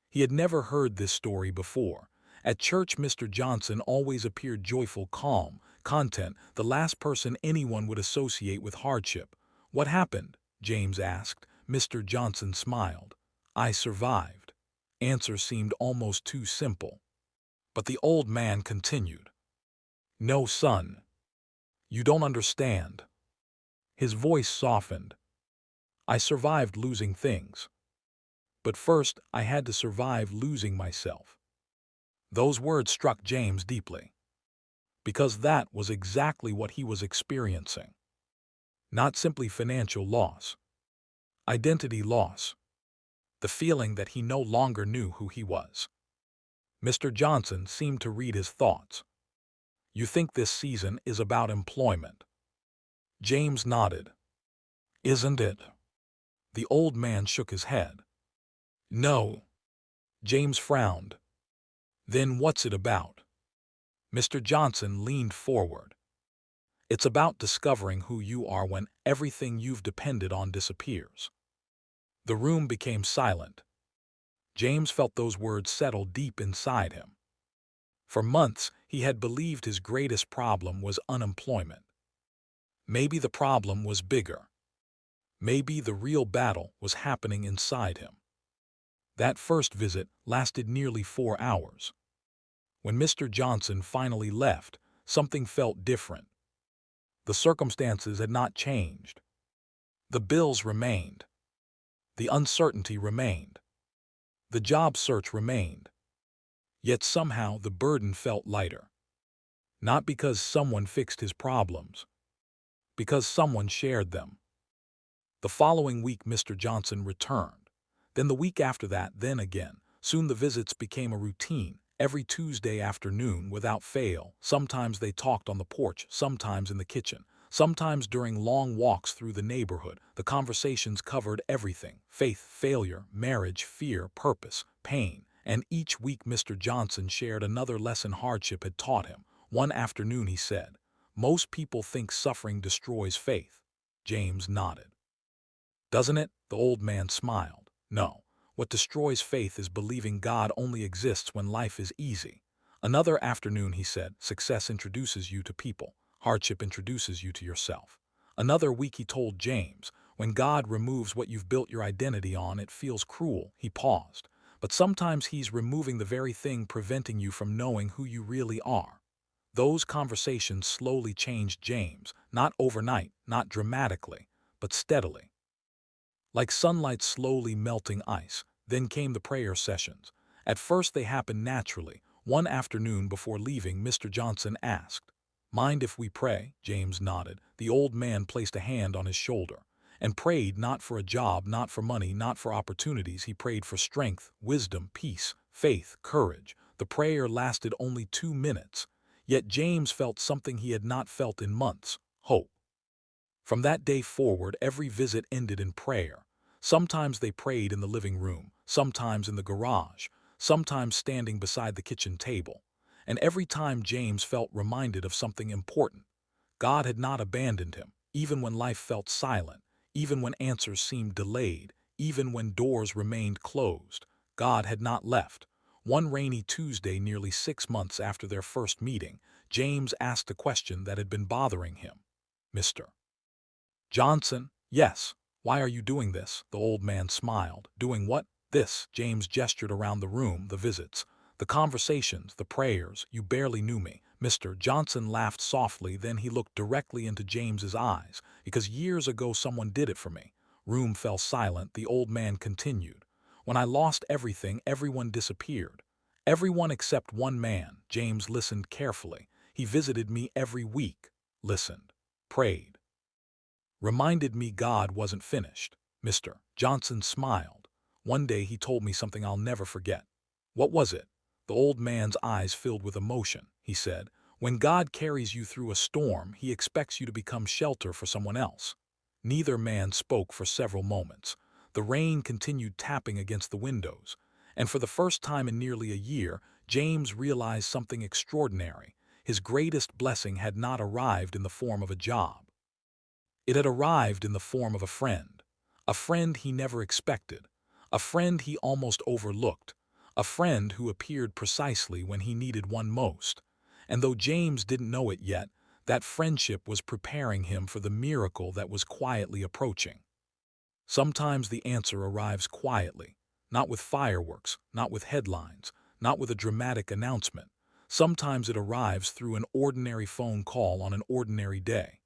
He had never heard this story before. At church, Mr. Johnson always appeared joyful, calm, content, the last person anyone would associate with hardship. What happened? James asked. Mr. Johnson smiled. I survived. Answer seemed almost too simple. But the old man continued. No, son. You don't understand. His voice softened. I survived losing things. But first, I had to survive losing myself. Those words struck James deeply, because that was exactly what he was experiencing. Not simply financial loss, identity loss, the feeling that he no longer knew who he was. Mr. Johnson seemed to read his thoughts. You think this season is about employment? James nodded. Isn't it? The old man shook his head. No. James frowned. Then what's it about? Mr. Johnson leaned forward. It's about discovering who you are when everything you've depended on disappears. The room became silent. James felt those words settle deep inside him. For months, he had believed his greatest problem was unemployment. Maybe the problem was bigger. Maybe the real battle was happening inside him. That first visit lasted nearly 4 hours. When Mr. Johnson finally left, something felt different. The circumstances had not changed. The bills remained. The uncertainty remained. The job search remained. Yet somehow the burden felt lighter. Not because someone fixed his problems, because someone shared them. The following week Mr. Johnson returned. Then the week after that, then again. Soon the visits became a routine. Every Tuesday afternoon, without fail, sometimes they talked on the porch, sometimes in the kitchen, sometimes during long walks through the neighborhood. The conversations covered everything: faith, failure, marriage, fear, purpose, pain. And each week Mr. Johnson shared another lesson hardship had taught him. One afternoon he said, "Most people think suffering destroys faith." James nodded. Doesn't it? The old man smiled. No. What destroys faith is believing God only exists when life is easy. Another afternoon he said, success introduces you to people. Hardship introduces you to yourself. Another week he told James, when God removes what you've built your identity on, it feels cruel. He paused. But sometimes he's removing the very thing preventing you from knowing who you really are. Those conversations slowly changed James, not overnight, not dramatically, but steadily. Like sunlight slowly melting ice, then came the prayer sessions. At first they happened naturally. One afternoon before leaving, Mr. Johnson asked, "Mind if we pray?" James nodded. The old man placed a hand on his shoulder and prayed, not for a job, not for money, not for opportunities. He prayed for strength, wisdom, peace, faith, courage. The prayer lasted only 2 minutes, yet James felt something he had not felt in months: hope. From that day forward, every visit ended in prayer. Sometimes they prayed in the living room, sometimes in the garage, sometimes standing beside the kitchen table. And every time James felt reminded of something important. God had not abandoned him, even when life felt silent, even when answers seemed delayed, even when doors remained closed. God had not left. One rainy Tuesday, nearly 6 months after their first meeting, James asked a question that had been bothering him. "Mr. Johnson?" "Yes." "Why are you doing this?" The old man smiled. "Doing what?" "This." James gestured around the room. "The visits, the conversations, the prayers. You barely knew me." Mr. Johnson laughed softly, then he looked directly into James's eyes. "Because years ago someone did it for me." Room fell silent. The old man continued. "When I lost everything, everyone disappeared. Everyone except one man." James listened carefully. "He visited me every week, listened, prayed, reminded me God wasn't finished." Mr. Johnson smiled. "One day he told me something I'll never forget." "What was it?" The old man's eyes filled with emotion. He said, "When God carries you through a storm, he expects you to become shelter for someone else." Neither man spoke for several moments. The rain continued tapping against the windows, and for the first time in nearly a year, James realized something extraordinary. His greatest blessing had not arrived in the form of a job. It had arrived in the form of a friend he never expected, a friend he almost overlooked, a friend who appeared precisely when he needed one most. And though James didn't know it yet, that friendship was preparing him for the miracle that was quietly approaching. Sometimes the answer arrives quietly, not with fireworks, not with headlines, not with a dramatic announcement. Sometimes it arrives through an ordinary phone call on an ordinary day.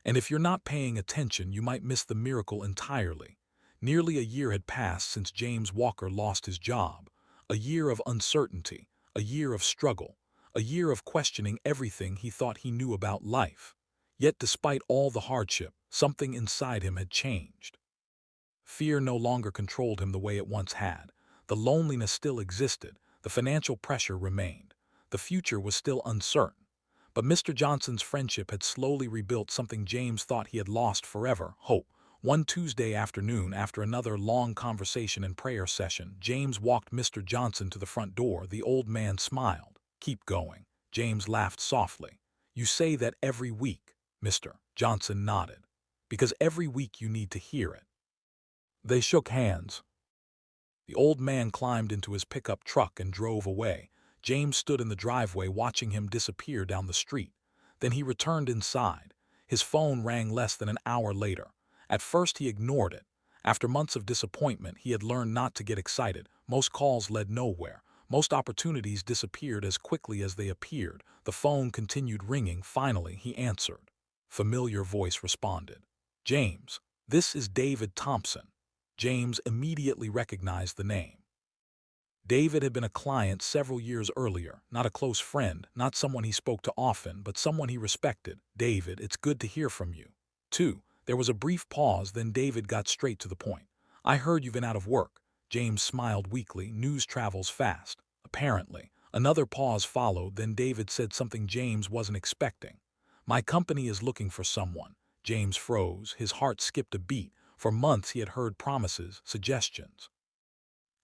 And if you're not paying attention, you might miss the miracle entirely. Nearly a year had passed since James Walker lost his job. A year of uncertainty, a year of struggle, a year of questioning everything he thought he knew about life. Yet despite all the hardship, something inside him had changed. Fear no longer controlled him the way it once had. The loneliness still existed, the financial pressure remained. The future was still uncertain. But Mr. Johnson's friendship had slowly rebuilt something James thought he had lost forever: hope. One Tuesday afternoon, after another long conversation and prayer session, James walked Mr. Johnson to the front door. The old man smiled. "Keep going." James laughed softly. "You say that every week." Mr. Johnson nodded. "Because every week you need to hear it." They shook hands. The old man climbed into his pickup truck and drove away. James stood in the driveway watching him disappear down the street. Then he returned inside. His phone rang less than an hour later. At first he ignored it. After months of disappointment, he had learned not to get excited. Most calls led nowhere. Most opportunities disappeared as quickly as they appeared. The phone continued ringing. Finally, he answered. Familiar voice responded. "James, this is David Thompson." James immediately recognized the name. David had been a client several years earlier, not a close friend, not someone he spoke to often, but someone he respected. "David, it's good to hear from you." 2. There was a brief pause, then David got straight to the point. "I heard you've been out of work." James smiled weakly. "News travels fast." "Apparently." Another pause followed, then David said something James wasn't expecting. "My company is looking for someone." James froze. His heart skipped a beat. For months he had heard promises, suggestions,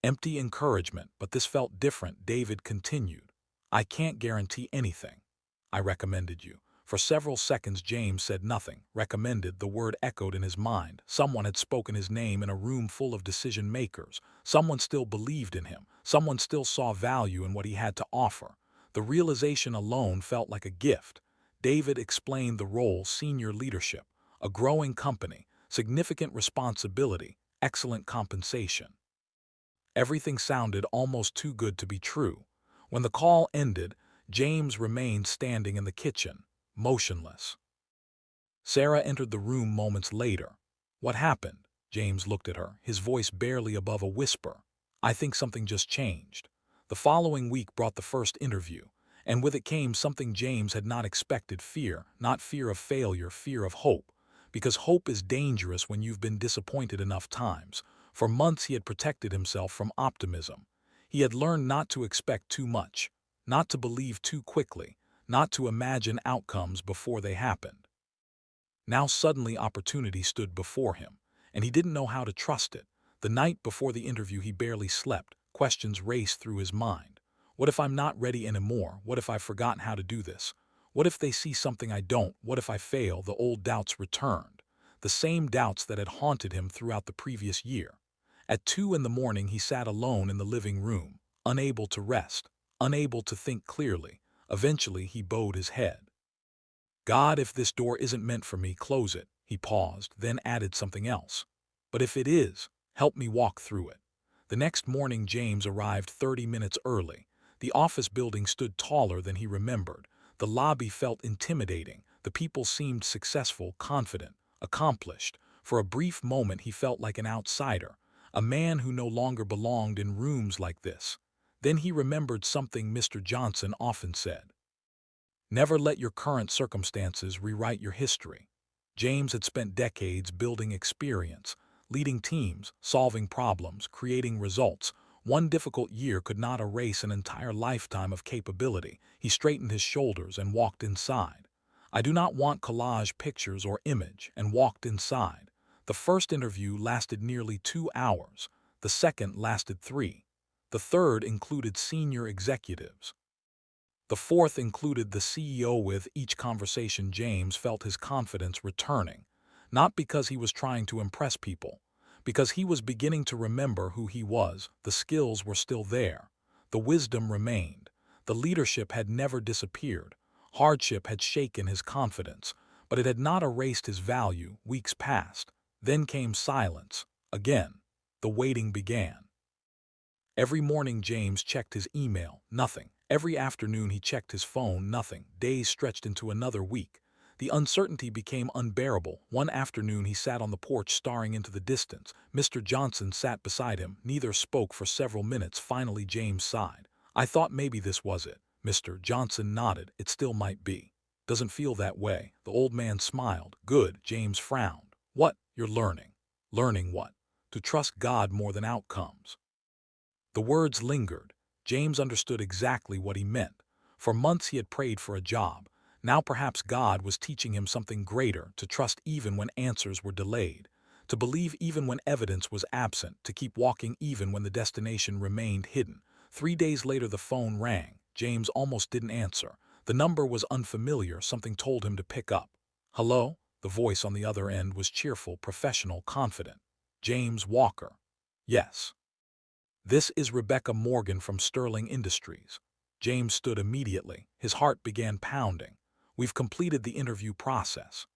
empty encouragement, but this felt different. David continued. "I can't guarantee anything." "I recommended you." For several seconds James said nothing. Recommended, the word echoed in his mind. Someone had spoken his name in a room full of decision makers. Someone still believed in him. Someone still saw value in what he had to offer. The realization alone felt like a gift. David explained the role: senior leadership, a growing company, significant responsibility, excellent compensation. Everything sounded almost too good to be true. When the call ended, James remained standing in the kitchen, motionless. Sarah entered the room moments later. "What happened?" James looked at her, his voice barely above a whisper. "I think something just changed." The following week brought the first interview, and with it came something James had not expected: fear, not fear of failure, fear of hope. Because hope is dangerous when you've been disappointed enough times. For months he had protected himself from optimism. He had learned not to expect too much, not to believe too quickly, not to imagine outcomes before they happened. Now suddenly opportunity stood before him, and he didn't know how to trust it. The night before the interview he barely slept. Questions raced through his mind. What if I'm not ready anymore? What if I've forgotten how to do this? What if they see something I don't? What if I fail? The old doubts returned, the same doubts that had haunted him throughout the previous year. At 2 in the morning he sat alone in the living room, unable to rest, unable to think clearly. Eventually he bowed his head. "God, if this door isn't meant for me, close it." He paused, then added something else. "But if it is, help me walk through it." The next morning James arrived 30 minutes early. The office building stood taller than he remembered. The lobby felt intimidating. The people seemed successful, confident, accomplished. For a brief moment he felt like an outsider, a man who no longer belonged in rooms like this. Then he remembered something Mr. Johnson often said: "Never let your current circumstances rewrite your history." James had spent decades building experience, leading teams, solving problems, creating results. One difficult year could not erase an entire lifetime of capability. He straightened his shoulders and walked inside. "I do not want collage pictures or image," and walked inside. The first interview lasted nearly 2 hours. The second lasted 3. The third included senior executives. The fourth included the CEO. With each conversation, James felt his confidence returning, not because he was trying to impress people, because he was beginning to remember who he was. The skills were still there. The wisdom remained. The leadership had never disappeared. Hardship had shaken his confidence, but it had not erased his value. Weeks passed. Then came silence. Again, the waiting began. Every morning James checked his email, nothing. Every afternoon he checked his phone, nothing. Days stretched into another week. The uncertainty became unbearable. One afternoon he sat on the porch staring into the distance. Mr. Johnson sat beside him. Neither spoke for several minutes. Finally James sighed. "I thought maybe this was it." Mr. Johnson nodded. "It still might be." "Doesn't feel that way." The old man smiled. "Good." James frowned. "What? You're learning." "Learning what?" "To trust God more than outcomes." The words lingered. James understood exactly what he meant. For months he had prayed for a job. Now perhaps God was teaching him something greater, to trust even when answers were delayed, to believe even when evidence was absent, to keep walking even when the destination remained hidden. 3 days later the phone rang. James almost didn't answer. The number was unfamiliar. Something told him to pick up. "Hello?" The voice on the other end was cheerful, professional, confident. "James Walker." "Yes." "This is Rebecca Morgan from Sterling Industries." James stood immediately. His heart began pounding. "We've completed the interview process."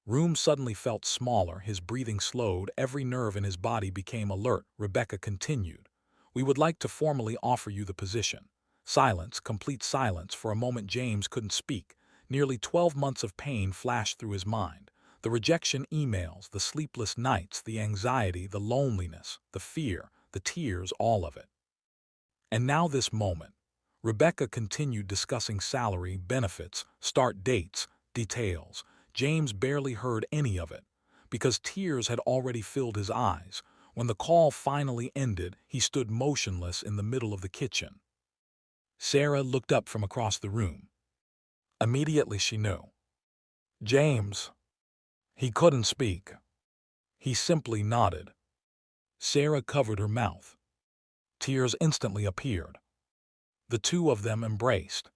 Room suddenly felt smaller. His breathing slowed. Every nerve in his body became alert. Rebecca continued. "We would like to formally offer you the position." Silence, complete silence. For a moment James couldn't speak. Nearly 12 months of pain flashed through his mind. The rejection emails, the sleepless nights, the anxiety, the loneliness, the fear, the tears, all of it. And now this moment. Rebecca continued discussing salary, benefits, start dates, details. James barely heard any of it, because tears had already filled his eyes. When the call finally ended, he stood motionless in the middle of the kitchen. Sarah looked up from across the room. Immediately she knew. "James." He couldn't speak. He simply nodded. Sarah covered her mouth. Tears instantly appeared. The two of them embraced.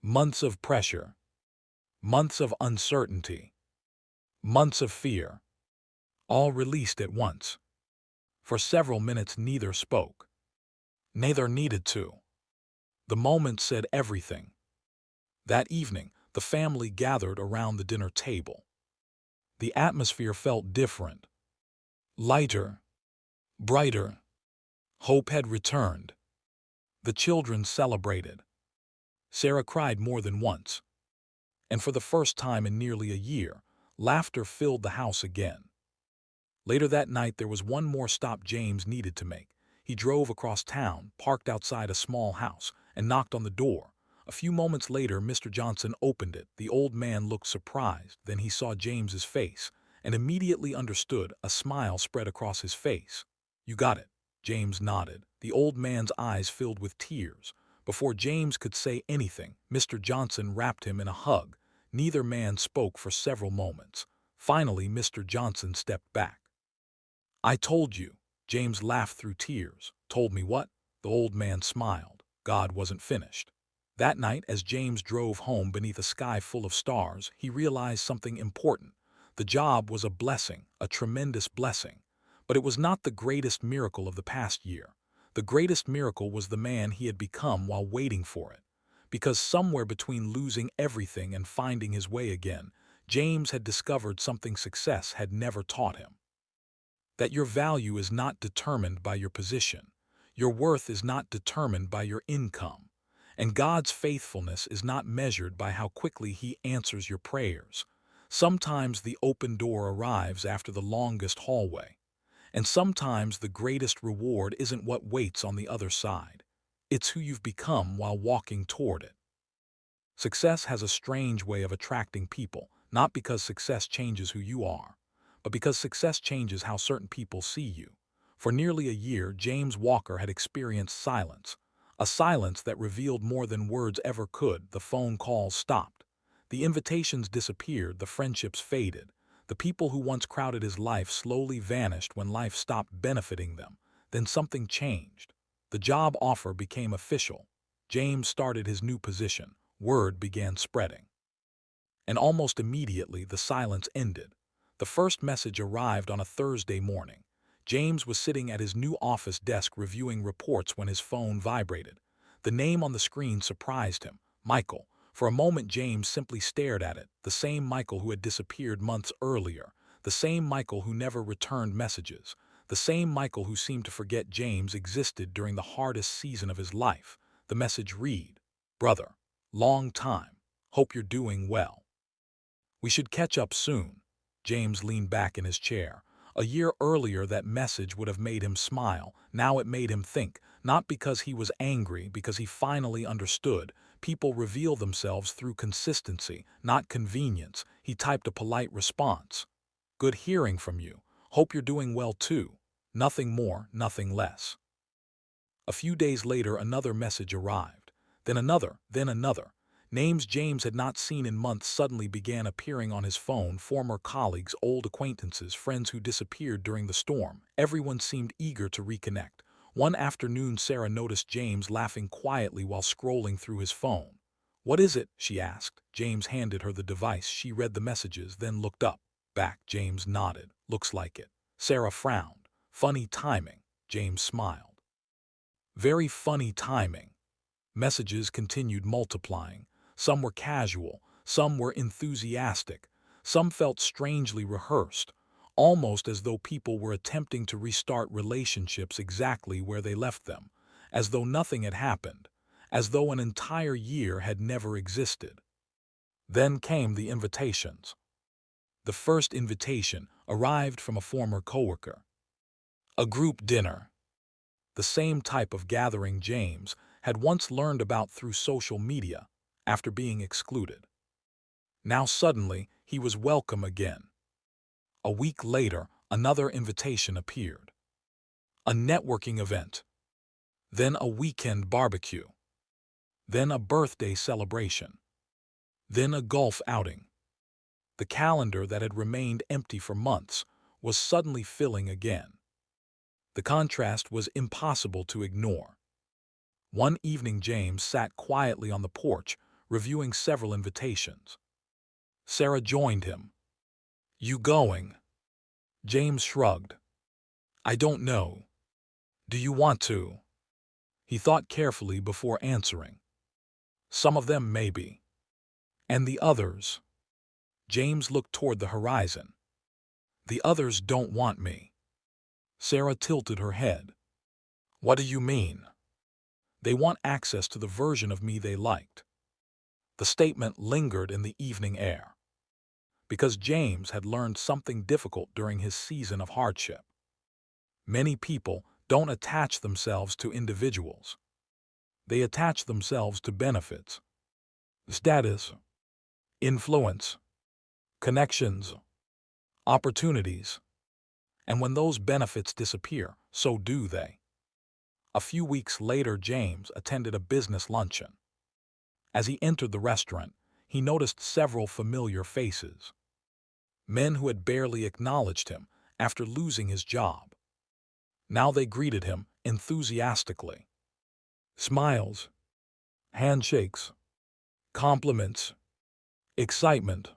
Months of pressure, months of uncertainty, months of fear, all released at once. For several minutes neither spoke. Neither needed to. The moment said everything. That evening, the family gathered around the dinner table. The atmosphere felt different. Lighter, brighter. Hope had returned. The children celebrated. Sarah cried more than once. And for the first time in nearly a year, laughter filled the house again. Later that night there was one more stop James needed to make. He drove across town, parked outside a small house, and knocked on the door. A few moments later Mr. Johnson opened it. The old man looked surprised. Then he saw James's face, and immediately understood. A smile spread across his face. "You got it." James nodded. The old man's eyes filled with tears. Before James could say anything, Mr. Johnson wrapped him in a hug. Neither man spoke for several moments. Finally Mr. Johnson stepped back. "I told you." James laughed through tears. "Told me what?" The old man smiled. "God wasn't finished." That night, as James drove home beneath a sky full of stars, he realized something important. The job was a blessing, a tremendous blessing. But it was not the greatest miracle of the past year. The greatest miracle was the man he had become while waiting for it. Because somewhere between losing everything and finding his way again, James had discovered something success had never taught him. That your value is not determined by your position. Your worth is not determined by your income. And God's faithfulness is not measured by how quickly He answers your prayers. Sometimes the open door arrives after the longest hallway. And sometimes the greatest reward isn't what waits on the other side. It's who you've become while walking toward it. Success has a strange way of attracting people, not because success changes who you are, but because success changes how certain people see you. For nearly a year, James Walker had experienced silence, a silence that revealed more than words ever could. The phone calls stopped. The invitations disappeared, the friendships faded. The people who once crowded his life slowly vanished when life stopped benefiting them. Then something changed. The job offer became official. James started his new position. Word began spreading. And almost immediately the silence ended. The first message arrived on a Thursday morning. James was sitting at his new office desk reviewing reports when his phone vibrated. The name on the screen surprised him. Michael. For a moment James simply stared at it. The same Michael who had disappeared months earlier. The same Michael who never returned messages. The same Michael who seemed to forget James existed during the hardest season of his life. The message read, "Brother. Long time. Hope you're doing well." We should catch up soon. James leaned back in his chair. A year earlier, that message would have made him smile. Now it made him think, not because he was angry, because he finally understood. People reveal themselves through consistency, not convenience. He typed a polite response. Good hearing from you. Hope you're doing well too. Nothing more, nothing less. A few days later, another message arrived. Then another, then another. Names James had not seen in months suddenly began appearing on his phone. Former colleagues, old acquaintances, friends who disappeared during the storm. Everyone seemed eager to reconnect. One afternoon, Sarah noticed James laughing quietly while scrolling through his phone. "What is it?" she asked. James handed her the device. She read the messages, then looked up. Back. James nodded. "Looks like it." Sarah frowned. "Funny timing." James smiled. "Very funny timing." Messages continued multiplying. Some were casual, some were enthusiastic, some felt strangely rehearsed, almost as though people were attempting to restart relationships exactly where they left them, as though nothing had happened, as though an entire year had never existed. Then came the invitations. The first invitation arrived from a former coworker. A group dinner. The same type of gathering James had once learned about through social media after being excluded. Now suddenly he was welcome again. A week later, another invitation appeared. A networking event. Then a weekend barbecue. Then a birthday celebration. Then a golf outing. The calendar that had remained empty for months was suddenly filling again. The contrast was impossible to ignore. One evening, James sat quietly on the porch, reviewing several invitations. Sarah joined him. "You going?" James shrugged. "I don't know. Do you want to?" He thought carefully before answering. "Some of them maybe. And the others?" James looked toward the horizon. "The others don't want me." Sarah tilted her head. "What do you mean?" "They want access to the version of me they liked." The statement lingered in the evening air. Because James had learned something difficult during his season of hardship. Many people don't attach themselves to individuals. They attach themselves to benefits, status, influence, connections, opportunities. And when those benefits disappear, so do they. A few weeks later, James attended a business luncheon. As he entered the restaurant, he noticed several familiar faces. Men who had barely acknowledged him after losing his job. Now they greeted him enthusiastically. Smiles, handshakes, compliments, excitement.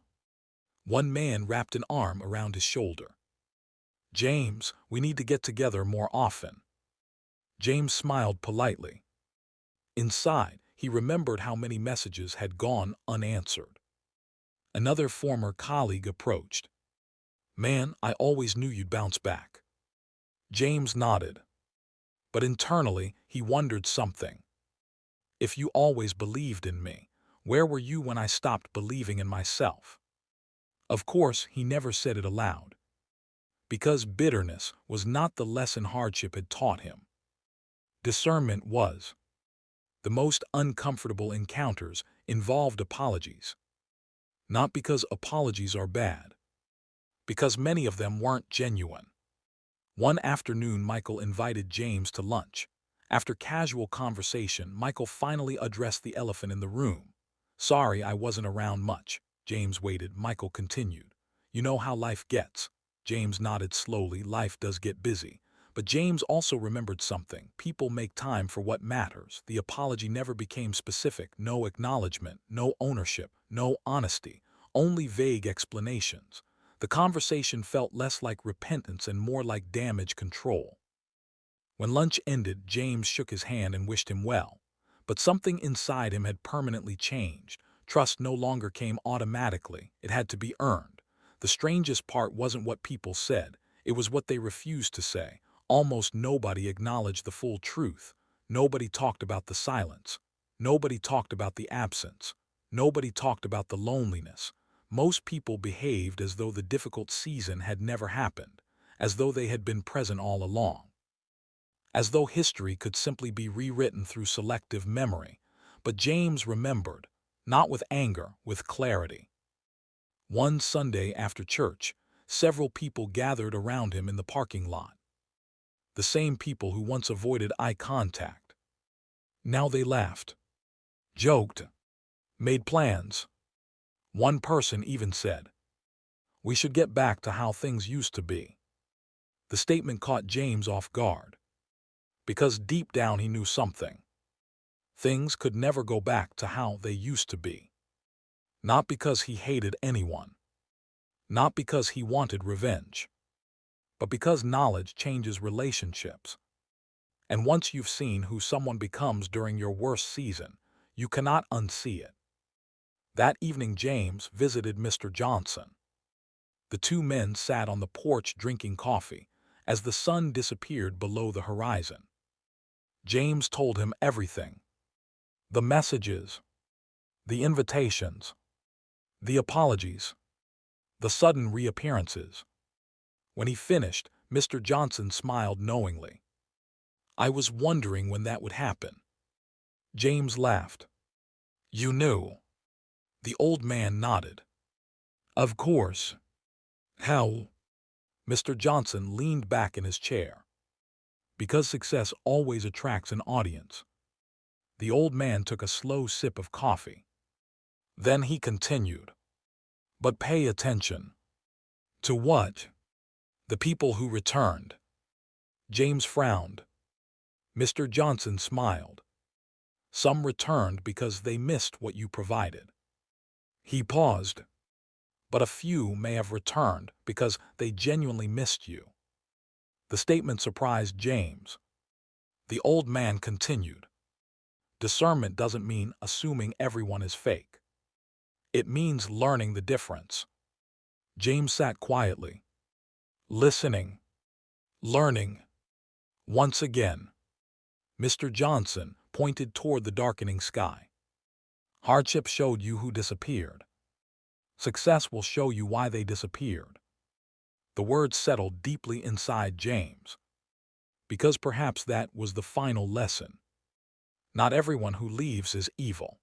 One man wrapped an arm around his shoulder. "James, we need to get together more often." James smiled politely. Inside, he remembered how many messages had gone unanswered. Another former colleague approached. "Man, I always knew you'd bounce back." James nodded. But internally, he wondered something. If you always believed in me, where were you when I stopped believing in myself? Of course, he never said it aloud. Because bitterness was not the lesson hardship had taught him. Discernment was. The most uncomfortable encounters involved apologies. Not because apologies are bad. Because many of them weren't genuine. One afternoon, Michael invited James to lunch. After casual conversation, Michael finally addressed the elephant in the room. "Sorry I wasn't around much." James waited. Michael continued. "You know how life gets." James nodded slowly. Life does get busy. But James also remembered something. People make time for what matters. The apology never became specific. No acknowledgement, no ownership, no honesty, only vague explanations. The conversation felt less like repentance and more like damage control. When lunch ended, James shook his hand and wished him well. But something inside him had permanently changed. Trust no longer came automatically. It had to be earned. The strangest part wasn't what people said. It was what they refused to say. Almost nobody acknowledged the full truth. Nobody talked about the silence. Nobody talked about the absence. Nobody talked about the loneliness. Most people behaved as though the difficult season had never happened, as though they had been present all along, as though history could simply be rewritten through selective memory. But James remembered, not with anger, with clarity. One Sunday after church, several people gathered around him in the parking lot. The same people who once avoided eye contact. Now they laughed, joked, made plans. One person even said, "We should get back to how things used to be." The statement caught James off guard, because deep down he knew something. Things could never go back to how they used to be. Not because he hated anyone, not because he wanted revenge, but because knowledge changes relationships. And once you've seen who someone becomes during your worst season, you cannot unsee it. That evening James visited Mr. Johnson. The two men sat on the porch drinking coffee as the sun disappeared below the horizon. James told him everything. The messages, the invitations, the apologies, the sudden reappearances. When he finished, Mr. Johnson smiled knowingly. "I was wondering when that would happen." James laughed. "You knew?" The old man nodded. "Of course." "How?" Mr. Johnson leaned back in his chair. "Because success always attracts an audience." The old man took a slow sip of coffee. Then he continued. "But pay attention." "To what?" "The people who returned." James frowned. Mr. Johnson smiled. "Some returned because they missed what you provided." He paused. "But a few may have returned because they genuinely missed you." The statement surprised James. The old man continued. "Discernment doesn't mean assuming everyone is fake. It means learning the difference." James sat quietly, listening, learning. Once again, Mr. Johnson pointed toward the darkening sky. "Hardship showed you who disappeared. Success will show you why they disappeared." The words settled deeply inside James, because perhaps that was the final lesson. Not everyone who leaves is evil.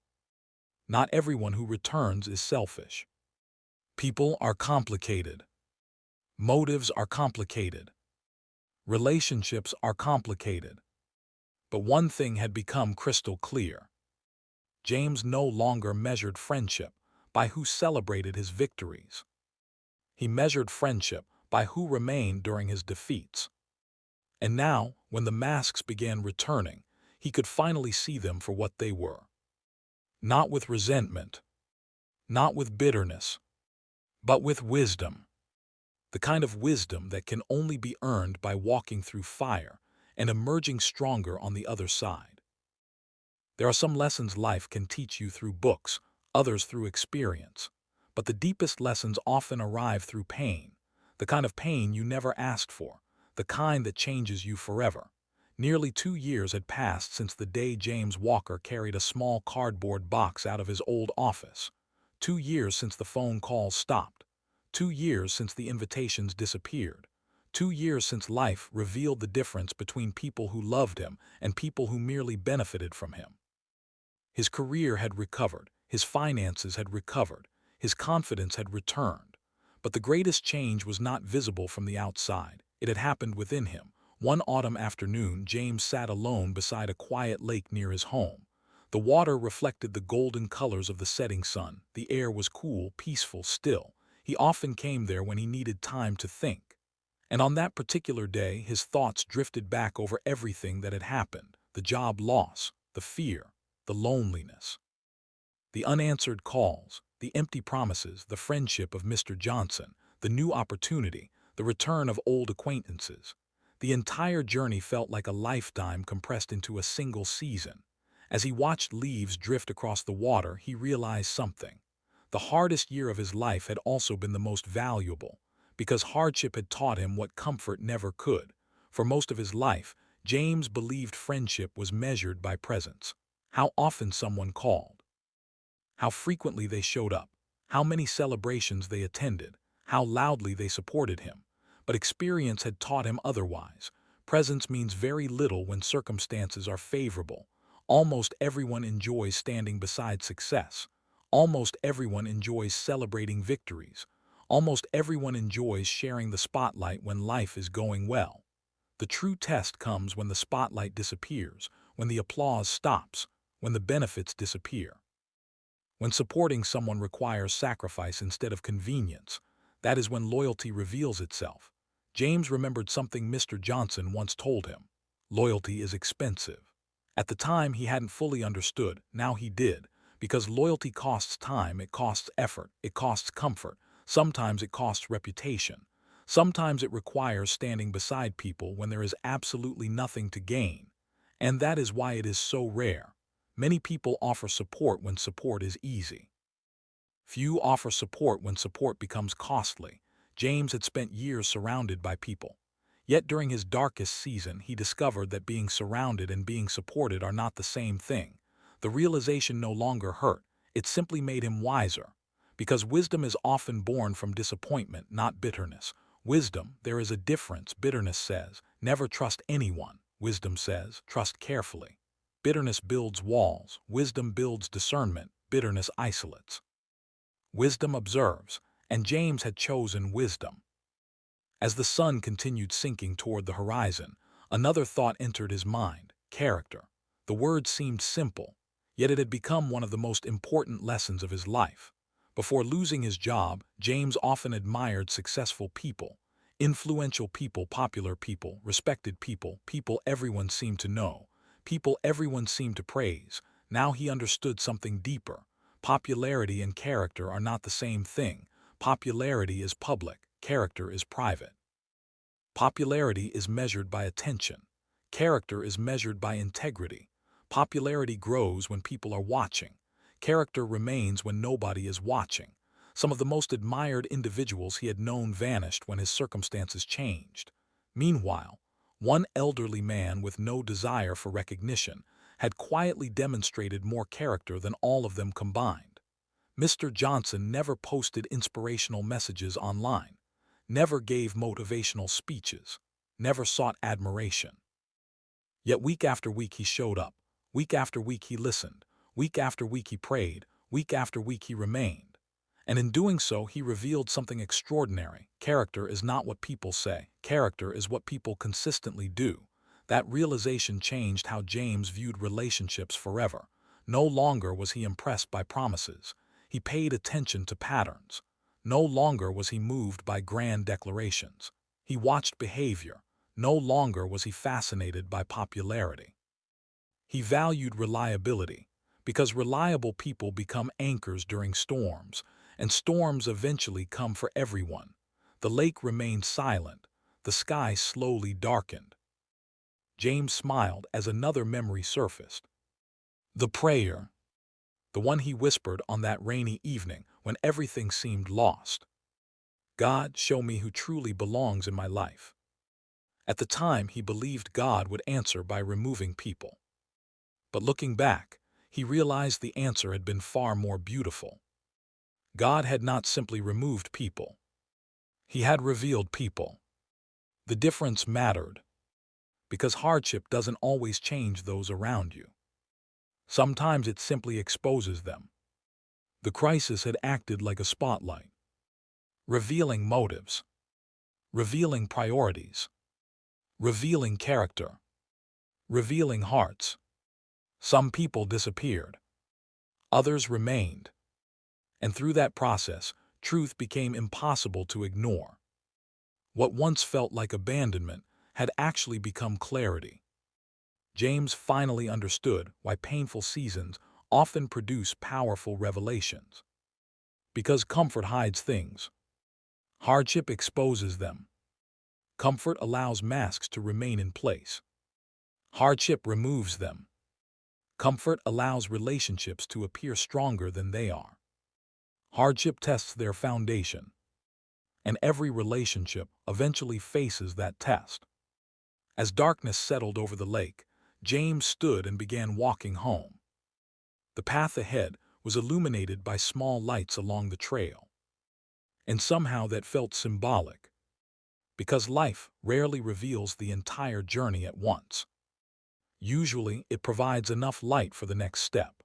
Not everyone who returns is selfish. People are complicated. Motives are complicated. Relationships are complicated. But one thing had become crystal clear. James no longer measured friendship by who celebrated his victories. He measured friendship by who remained during his defeats. And now, when the masks began returning, he could finally see them for what they were. Not with resentment, not with bitterness, but with wisdom. The kind of wisdom that can only be earned by walking through fire and emerging stronger on the other side. There are some lessons life can teach you through books, others through experience. But the deepest lessons often arrive through pain, the kind of pain you never asked for, the kind that changes you forever. Nearly 2 years had passed since the day James Walker carried a small cardboard box out of his old office. 2 years since the phone calls stopped. 2 years since the invitations disappeared. 2 years since life revealed the difference between people who loved him and people who merely benefited from him. His career had recovered, his finances had recovered, his confidence had returned. But the greatest change was not visible from the outside. It had happened within him. One autumn afternoon, James sat alone beside a quiet lake near his home. The water reflected the golden colors of the setting sun. The air was cool, peaceful, still. He often came there when he needed time to think. And on that particular day, his thoughts drifted back over everything that had happened: the job loss, the fear, the loneliness, the unanswered calls, the empty promises, the friendship of Mr. Johnson, the new opportunity, the return of old acquaintances. The entire journey felt like a lifetime compressed into a single season. As he watched leaves drift across the water, he realized something. The hardest year of his life had also been the most valuable, because hardship had taught him what comfort never could. For most of his life, James believed friendship was measured by presence. How often someone called, how frequently they showed up, how many celebrations they attended, how loudly they supported him. But experience had taught him otherwise. Presence means very little when circumstances are favorable. Almost everyone enjoys standing beside success. Almost everyone enjoys celebrating victories. Almost everyone enjoys sharing the spotlight when life is going well. The true test comes when the spotlight disappears, when the applause stops, when the benefits disappear. When supporting someone requires sacrifice instead of convenience, that is when loyalty reveals itself. James remembered something Mr. Johnson once told him. Loyalty is expensive. At the time, he hadn't fully understood. Now he did. Because loyalty costs time, it costs effort, it costs comfort. Sometimes it costs reputation. Sometimes it requires standing beside people when there is absolutely nothing to gain. And that is why it is so rare. Many people offer support when support is easy. Few offer support when support becomes costly. James had spent years surrounded by people. Yet during his darkest season, he discovered that being surrounded and being supported are not the same thing. The realization no longer hurt. It simply made him wiser. Because wisdom is often born from disappointment, not bitterness. Wisdom, there is a difference. Bitterness says, never trust anyone. Wisdom says, trust carefully. Bitterness builds walls. Wisdom builds discernment. Bitterness isolates. Wisdom observes, and James had chosen wisdom. As the sun continued sinking toward the horizon, another thought entered his mind: character. The word seemed simple, yet it had become one of the most important lessons of his life. Before losing his job, James often admired successful people, influential people, popular people, respected people, people everyone seemed to know, people everyone seemed to praise. Now he understood something deeper. Popularity and character are not the same thing. Popularity is public, character is private. Popularity is measured by attention. Character is measured by integrity. Popularity grows when people are watching. Character remains when nobody is watching. Some of the most admired individuals he had known vanished when his circumstances changed. Meanwhile, one elderly man with no desire for recognition had quietly demonstrated more character than all of them combined. Mr. Johnson never posted inspirational messages online, never gave motivational speeches, never sought admiration. Yet week after week he showed up, week after week he listened, week after week he prayed, week after week he remained. And in doing so, he revealed something extraordinary. Character is not what people say. Character is what people consistently do. That realization changed how James viewed relationships forever. No longer was he impressed by promises. He paid attention to patterns. No longer was he moved by grand declarations. He watched behavior. No longer was he fascinated by popularity. He valued reliability, because reliable people become anchors during storms, and storms eventually come for everyone. The lake remained silent. The sky slowly darkened. James smiled as another memory surfaced. The prayer. The one he whispered on that rainy evening when everything seemed lost. God, show me who truly belongs in my life. At the time, he believed God would answer by removing people. But looking back, he realized the answer had been far more beautiful. God had not simply removed people. He had revealed people. The difference mattered, because hardship doesn't always change those around you. Sometimes it simply exposes them. The crisis had acted like a spotlight, revealing motives, revealing priorities, revealing character, revealing hearts. Some people disappeared. Others remained. And through that process, truth became impossible to ignore. What once felt like abandonment had actually become clarity. James finally understood why painful seasons often produce powerful revelations. Because comfort hides things. Hardship exposes them. Comfort allows masks to remain in place. Hardship removes them. Comfort allows relationships to appear stronger than they are. Hardship tests their foundation. And every relationship eventually faces that test. As darkness settled over the lake, James stood and began walking home. The path ahead was illuminated by small lights along the trail. And somehow that felt symbolic, because life rarely reveals the entire journey at once. Usually, it provides enough light for the next step.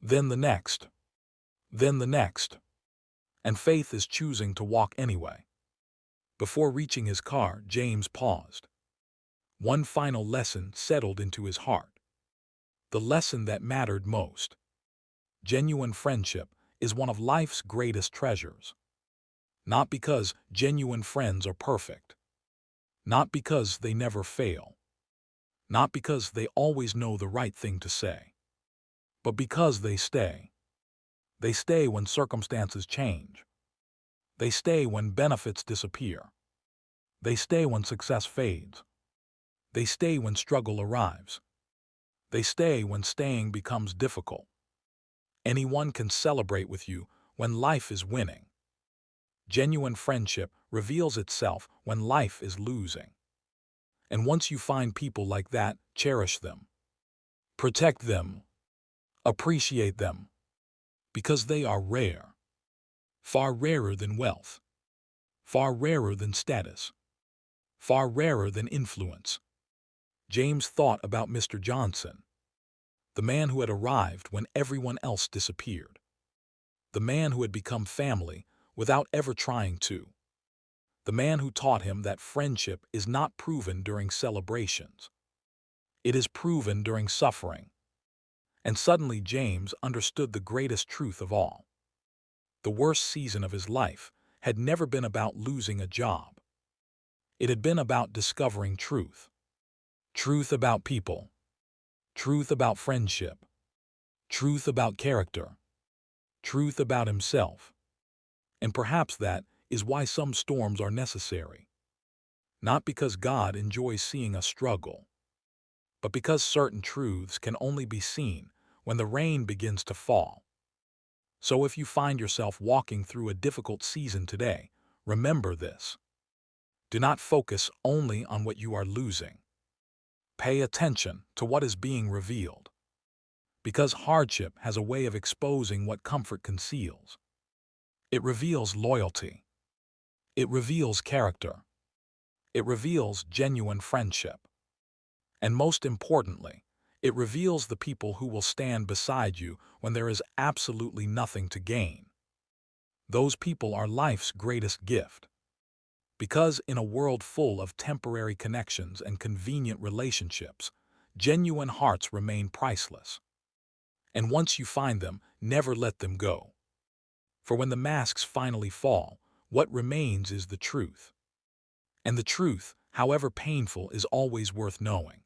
Then the next. Then the next. And Faith is choosing to walk anyway. Before reaching his car, James paused. One final lesson settled into his heart. The lesson that mattered most. Genuine friendship is one of life's greatest treasures. Not because genuine friends are perfect. Not because they never fail. Not because they always know the right thing to say. But because they stay. They stay when circumstances change. They stay when benefits disappear. They stay when success fades. They stay when struggle arrives. They stay when staying becomes difficult. Anyone can celebrate with you when life is winning. Genuine friendship reveals itself when life is losing. And once you find people like that, cherish them. Protect them. Appreciate them. Because they are rare. Far rarer than wealth. Far rarer than status. Far rarer than influence. James thought about Mr. Johnson, the man who had arrived when everyone else disappeared. The man who had become family without ever trying to. The man who taught him that friendship is not proven during celebrations. It is proven during suffering. And suddenly James understood the greatest truth of all. The worst season of his life had never been about losing a job. It had been about discovering truth. Truth about people. Truth about friendship. Truth about character. Truth about himself. And perhaps that is why some storms are necessary. Not because God enjoys seeing us struggle, but because certain truths can only be seen when the rain begins to fall. So if you find yourself walking through a difficult season today, remember this. Do not focus only on what you are losing. Pay attention to what is being revealed. Because hardship has a way of exposing what comfort conceals. It reveals loyalty. It reveals character. It reveals genuine friendship. And most importantly, it reveals the people who will stand beside you when there is absolutely nothing to gain. Those people are life's greatest gift. Because in a world full of temporary connections and convenient relationships, genuine hearts remain priceless. And once you find them, never let them go. For when the masks finally fall, what remains is the truth. And the truth, however painful, is always worth knowing.